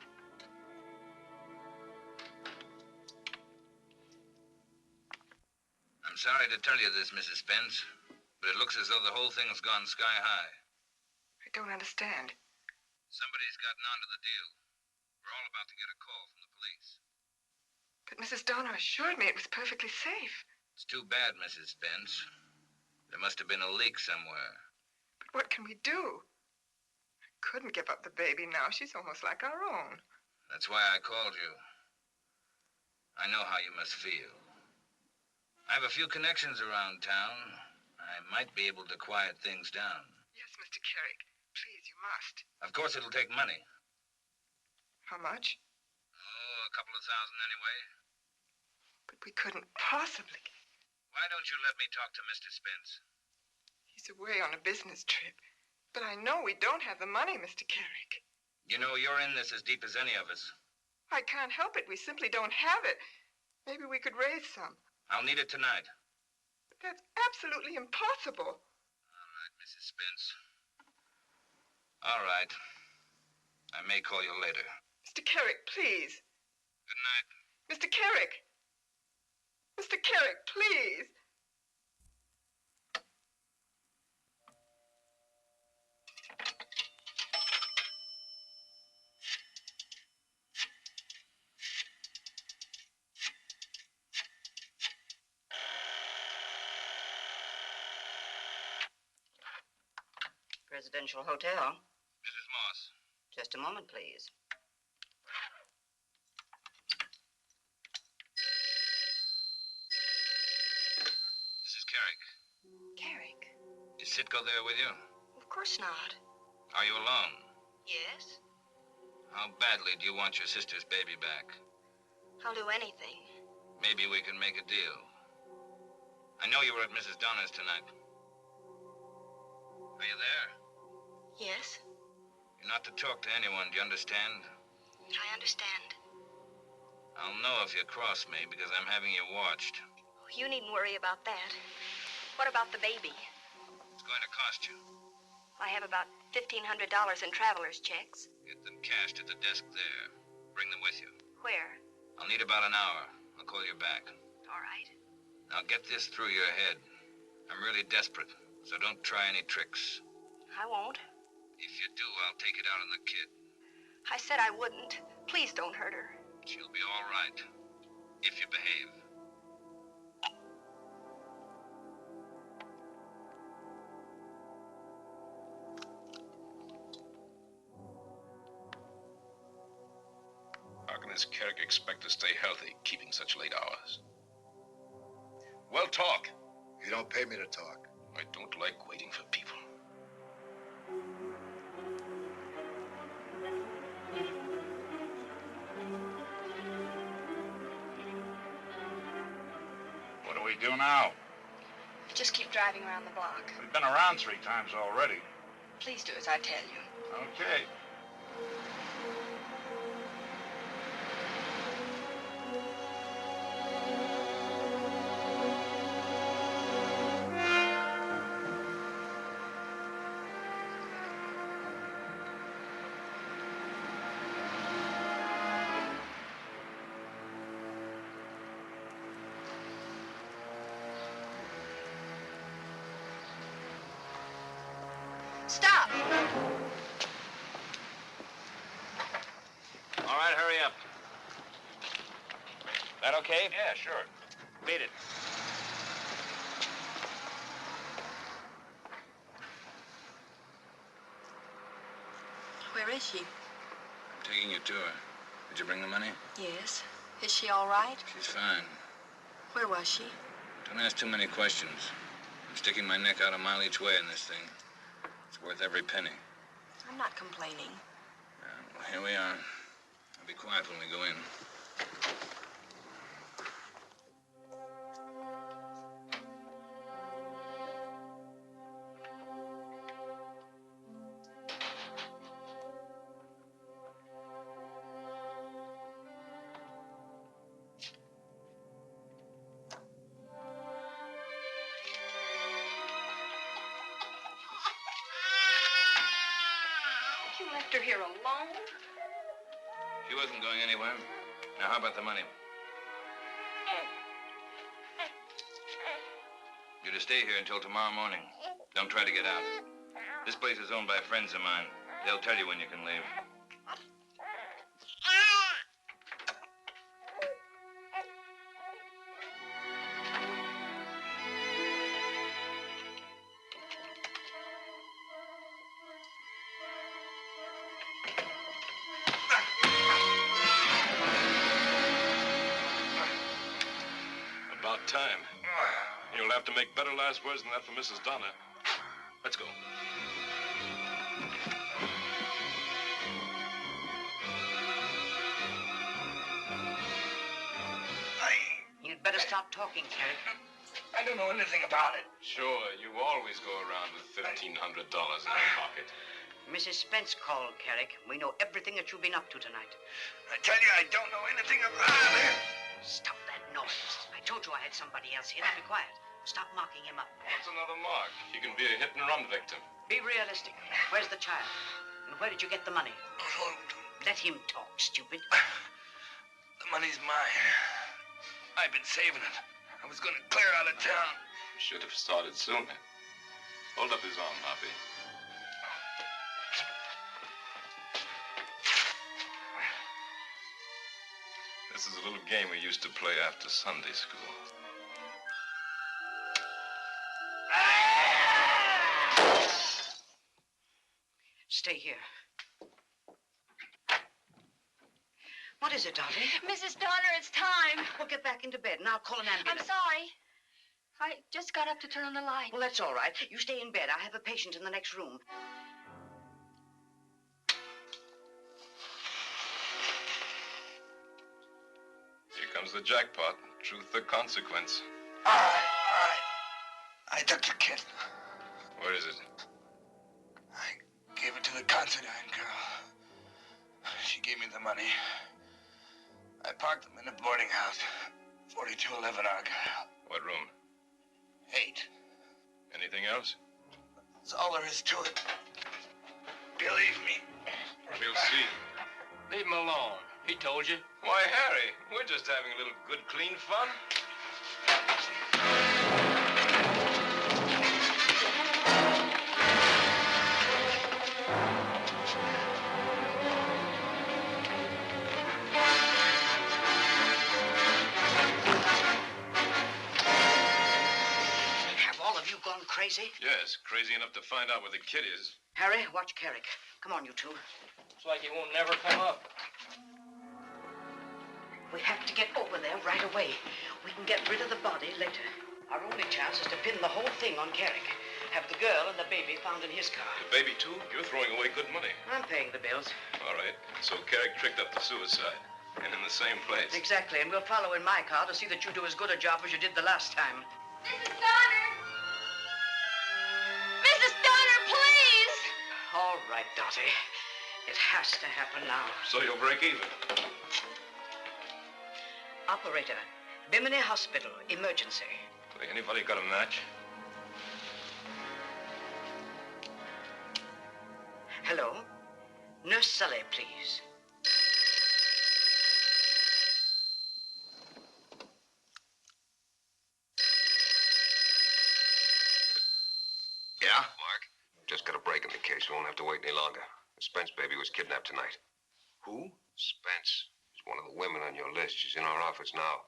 I'm sorry to tell you this, Mrs. Spence, but it looks as though the whole thing's gone sky high. I don't understand. Somebody's gotten onto the deal. We're all about to get a call from the police. But Mrs. Donner assured me it was perfectly safe. It's too bad, Mrs. Spence. There must have been a leak somewhere. But what can we do? I couldn't give up the baby now. She's almost like our own. That's why I called you. I know how you must feel. I have a few connections around town. I might be able to quiet things down. Yes, Mr. Carrick. Please, you must. Of course, it'll take money. How much? Oh, a couple of thousand anyway. But we couldn't possibly. Why don't you let me talk to Mr. Spence? He's away on a business trip. But I know we don't have the money, Mr. Carrick. You know, you're in this as deep as any of us. I can't help it. We simply don't have it. Maybe we could raise some. I'll need it tonight. But that's absolutely impossible. All right, Mrs. Spence. All right. I may call you later. Mr. Carrick, please. Good night. Mr. Carrick! Mr. Carrick, please! Presidential Hotel. Mrs. Moss. Just a moment, please. Mrs. Carrick. Carrick? Is Sitko there with you? Of course not. Are you alone? Yes? How badly do you want your sister's baby back? I'll do anything. Maybe we can make a deal. I know you were at Mrs. Donner's tonight. Are you there? Yes? You're not to talk to anyone, do you understand? I understand. I'll know if you cross me because I'm having you watched. Oh, you needn't worry about that. What about the baby? It's going to cost you. I have about $1,500 in traveler's checks. Get them cashed at the desk there. Bring them with you. Where? I'll need about an hour. I'll call you back. All right. Now get this through your head. I'm really desperate, so don't try any tricks. I won't. If you do, I'll take it out on the kid. I said I wouldn't. Please don't hurt her. She'll be all right. If you behave. How can this Carrick expect to stay healthy, keeping such late hours? Well, talk. You don't pay me to talk. I don't like waiting for people. What do we do now? Just keep driving around the block. We've been around 3 times already. Please do as I tell you. Okay. Stop! All right, hurry up. That okay? Yeah, sure. Beat it. Where is she? I'm taking you to her. Did you bring the money? Yes. Is she all right? She's fine. Where was she? Don't ask too many questions. I'm sticking my neck out a mile each way in this thing. It's worth every penny. I'm not complaining. Well, here we are. I'll be quiet when we go in. You left her here alone? She wasn't going anywhere. Now, how about the money? You're to stay here until tomorrow morning. Don't try to get out. This place is owned by friends of mine. They'll tell you when you can leave. About time. You'll have to make better last words than that for Mrs. Donner. Let's go. You'd better stop talking, Carrick. I don't know anything about it. Sure, you always go around with $1,500 in your pocket. Mrs. Spence called, Carrick. We know everything that you've been up to tonight. I tell you, I don't know anything about it. Stop that noise. I told you I had somebody else here. Now be quiet. Stop marking him up. What's another mark? He can be a hit-and-run victim. Be realistic. Where's the child? And where did you get the money? Let him talk, stupid. The money's mine. I've been saving it. I was going to clear out of town. Should have started sooner. Hold up his arm, Hoppy. This is a little game we used to play after Sunday school. Stay here. What is it, Dottie? Mrs. Donner, it's time. Well, get back into bed, and I'll call an ambulance. I'm sorry. I just got up to turn on the light. Well, that's all right. You stay in bed. I have a patient in the next room. Here comes the jackpot. Truth or consequence. All right. I took the kid. Where is it? I gave it to the Considine girl. She gave me the money. I parked them in the boarding house. 4211 Argyle. What room? 8. Anything else? That's all there is to it. Believe me. We'll see. Leave him alone. He told you. Why, Harry, we're just having a little good, clean fun. Have all of you gone crazy? Yes, crazy enough to find out where the kid is. Harry, watch Carrick. Come on, you two. Looks like he won't never come up. We have to get over there right away. We can get rid of the body later. Our only chance is to pin the whole thing on Carrick. Have the girl and the baby found in his car. The baby, too? You're throwing away good money. I'm paying the bills. All right. So Carrick tricked up the suicide. And in the same place. Exactly, and we'll follow in my car to see that you do as good a job as you did the last time. Mrs. Donner! Mrs. Donner, please! All right, Dottie. It has to happen now. So you'll break even. Operator, Bimini Hospital, emergency. Anybody got a match? Hello? Nurse Sully, please. Yeah? Mark, just got a break in the case. We won't have to wait any longer. The Spence baby was kidnapped tonight. Who? Spence. She's one of the women on your list. She's in our office now.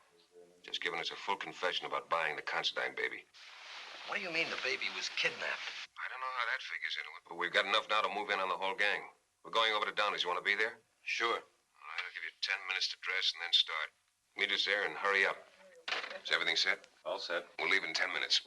Just giving us a full confession about buying the Considine baby. What do you mean the baby was kidnapped? I don't know how that figures into it, but we've got enough now to move in on the whole gang. We're going over to Downey's. You want to be there? Sure. All right, I'll give you 10 minutes to dress and then start. Meet us there and hurry up. Is everything set? All set. We'll leave in 10 minutes.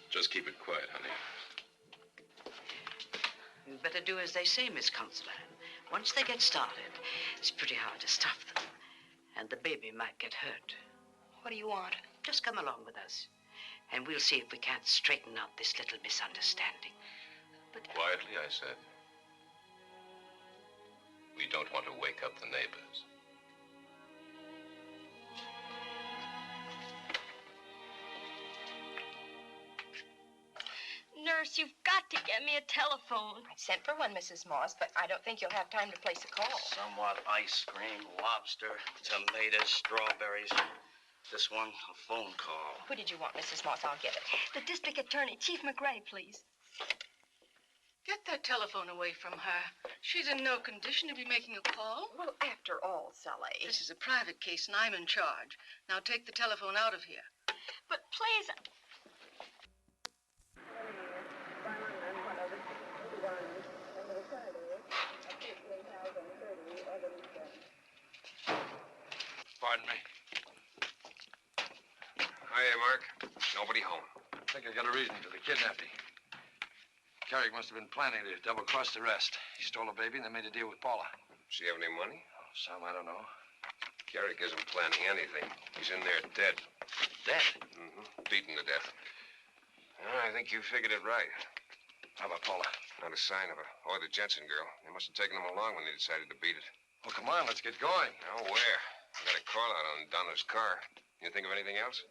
Just keep it quiet, honey. You'd better do as they say, Miss Considine. Once they get started, it's pretty hard to stop them. And the baby might get hurt. What do you want? Just come along with us. And we'll see if we can't straighten out this little misunderstanding. But Quietly, I said. We don't want to wake up the neighbors. Nurse, you've got to get me a telephone. I sent for one, Mrs. Moss, but I don't think you'll have time to place a call. Somewhat ice cream, lobster, tomatoes, strawberries. This one, a phone call. Who did you want, Mrs. Moss? I'll get it. The district attorney, Chief McRae, please. Get that telephone away from her. She's in no condition to be making a call. Well, after all, Sully. This is a private case, and I'm in charge. Now take the telephone out of here. But please... Pardon me. Hiya, Mark. Nobody home. I think I got a reason for the kidnapping. Carrick must have been planning to double-cross the rest. He stole a baby and then made a deal with Paula. Does she have any money? Oh, some, I don't know. Carrick isn't planning anything. He's in there dead. Dead? Mm-hmm. Beaten to death. I think you figured it right. How about Paula? Not a sign of her. Or the Jensen girl. They must have taken them along when they decided to beat it. Well, come on, let's get going. Now, where? I got a call out on Donna's car. You think of anything else?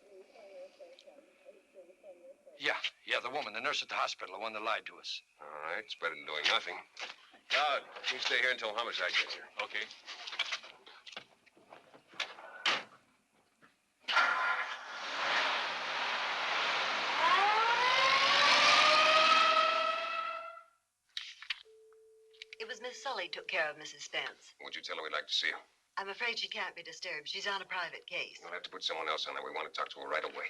Yeah, the woman, the nurse at the hospital, the one that lied to us. All right, it's better than doing nothing. Doug, you stay here until homicide gets here. Okay. It was Miss Sully took care of Mrs. Spence. Would you tell her we'd like to see her? I'm afraid she can't be disturbed. She's on a private case. We'll have to put someone else on there. We want to talk to her right away.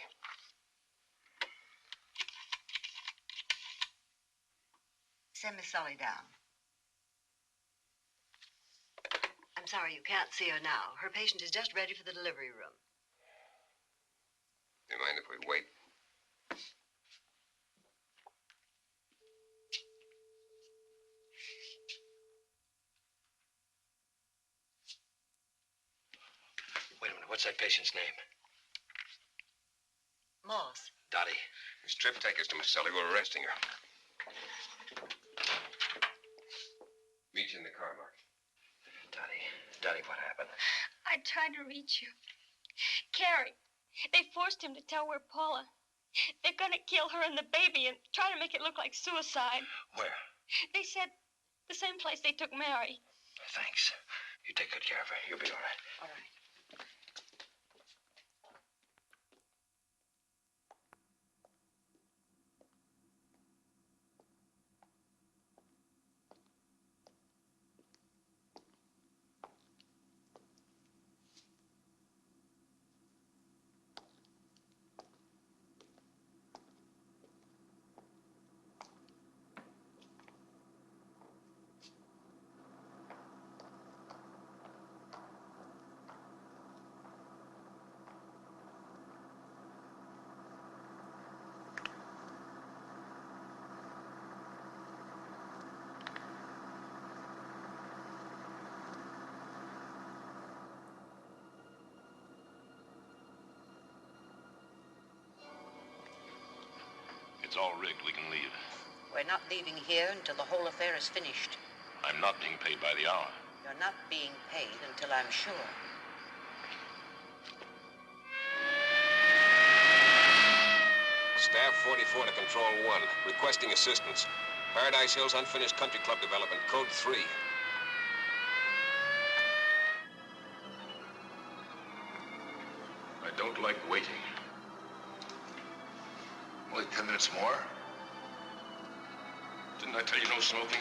Send Miss Sully down. I'm sorry you can't see her now. Her patient is just ready for the delivery room. Do you mind if we wait? Wait a minute, what's that patient's name? Moss. Dottie. Miss Tripp, take us to Miss Sully. We're arresting her. Meet you in the car, Mark. Dottie, what happened? I tried to reach you. Carrie, they forced him to tell where Paula. They're gonna kill her and the baby and try to make it look like suicide. Where? They said the same place they took Mary. Thanks. You take good care of her. You'll be all right. All right. all rigged. We can leave. We're not leaving here until the whole affair is finished. I'm not being paid by the hour. You're not being paid until I'm sure. Staff 44 to Control 1, requesting assistance. Paradise Hills Unfinished Country Club Development, Code 3. I don't like waiting. Only 10 minutes more? Didn't I tell you no smoking?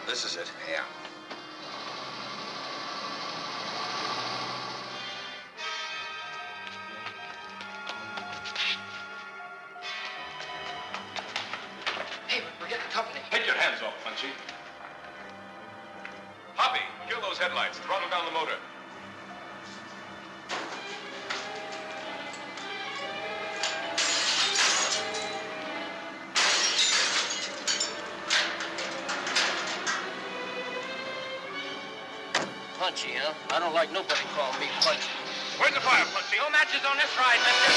This is it. Yeah. Hey, we're getting company. Take your hands off, Punchy. Hoppy, kill those headlights. Throttle down the motor. Punchy, huh? I don't like nobody calling me Punchy. Where's the fire, Punchy? No matches on this ride, mister.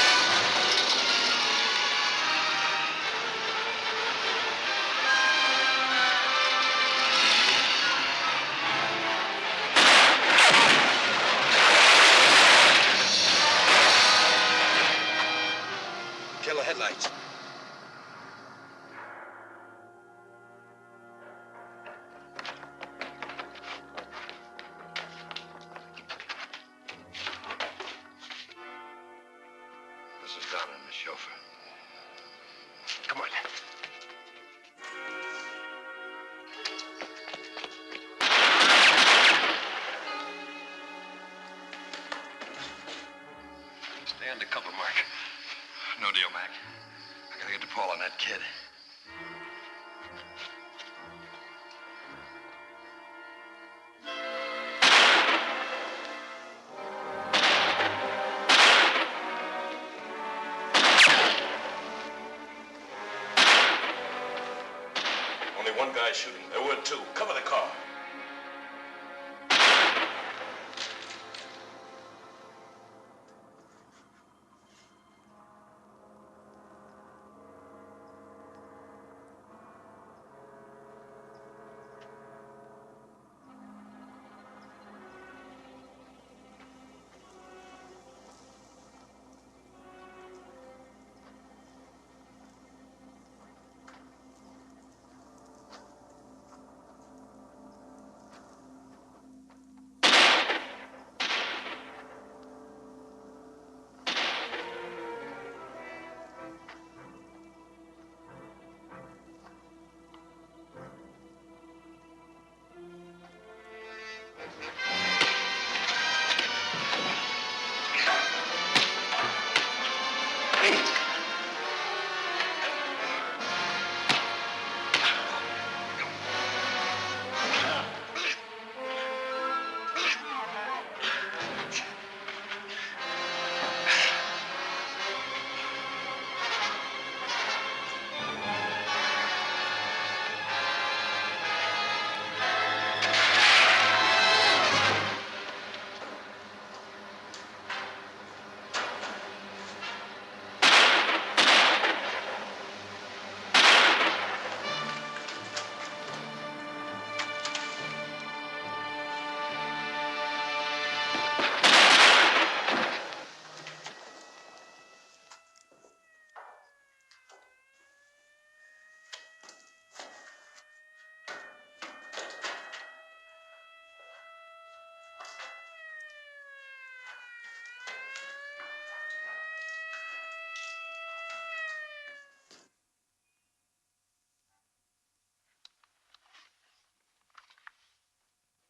Kill the headlights. This is Don and the chauffeur. Come on. Stay undercover, Mark. No deal, Mac. I gotta get to Paul on that kid. Only one guy shooting. There were two. Cover the car.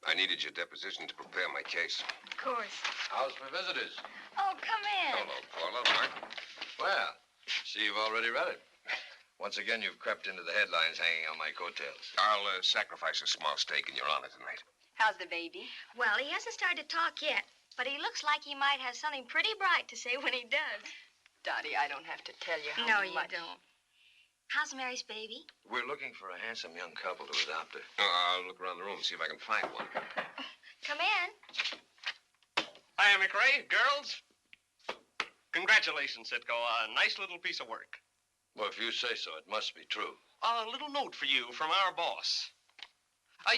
I needed your deposition to prepare my case. Of course. How's my visitors? Oh, come in. Hello, Paula. Mark. Well, see you've already read it. Once again, you've crept into the headlines hanging on my coattails. I'll sacrifice a small stake in your honor tonight. How's the baby? Well, he hasn't started to talk yet. But he looks like he might have something pretty bright to say when he does. Dottie, I don't have to tell you how No, much. you don't. How's Mary's baby? We're looking for a handsome young couple to adopt her. Oh, I'll look around the room and see if I can find one. Come in. Hi, McRae. Girls. Congratulations, Sitco. A nice little piece of work. Well, if you say so, it must be true. A little note for you from our boss.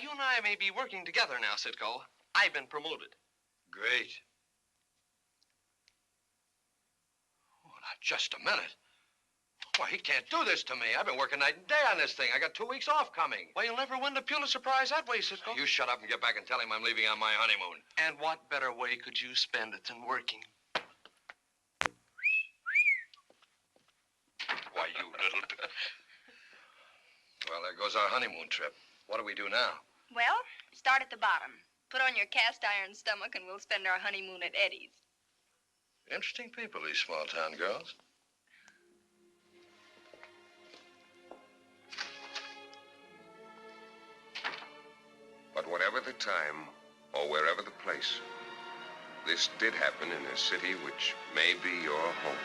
You and I may be working together now, Sitco. I've been promoted. Great. Oh, now, just a minute. Why, he can't do this to me. I've been working night and day on this thing. I got 2 weeks off coming. Well, you'll never win the Pulitzer Prize that way, Sitco. You shut up and get back and tell him I'm leaving on my honeymoon. And what better way could you spend it than working? Why, you little... Well, there goes our honeymoon trip. What do we do now? Well, start at the bottom. Put on your cast iron stomach and we'll spend our honeymoon at Eddie's. Interesting people, these small-town girls. But whatever the time, or wherever the place, this did happen in a city which may be your home.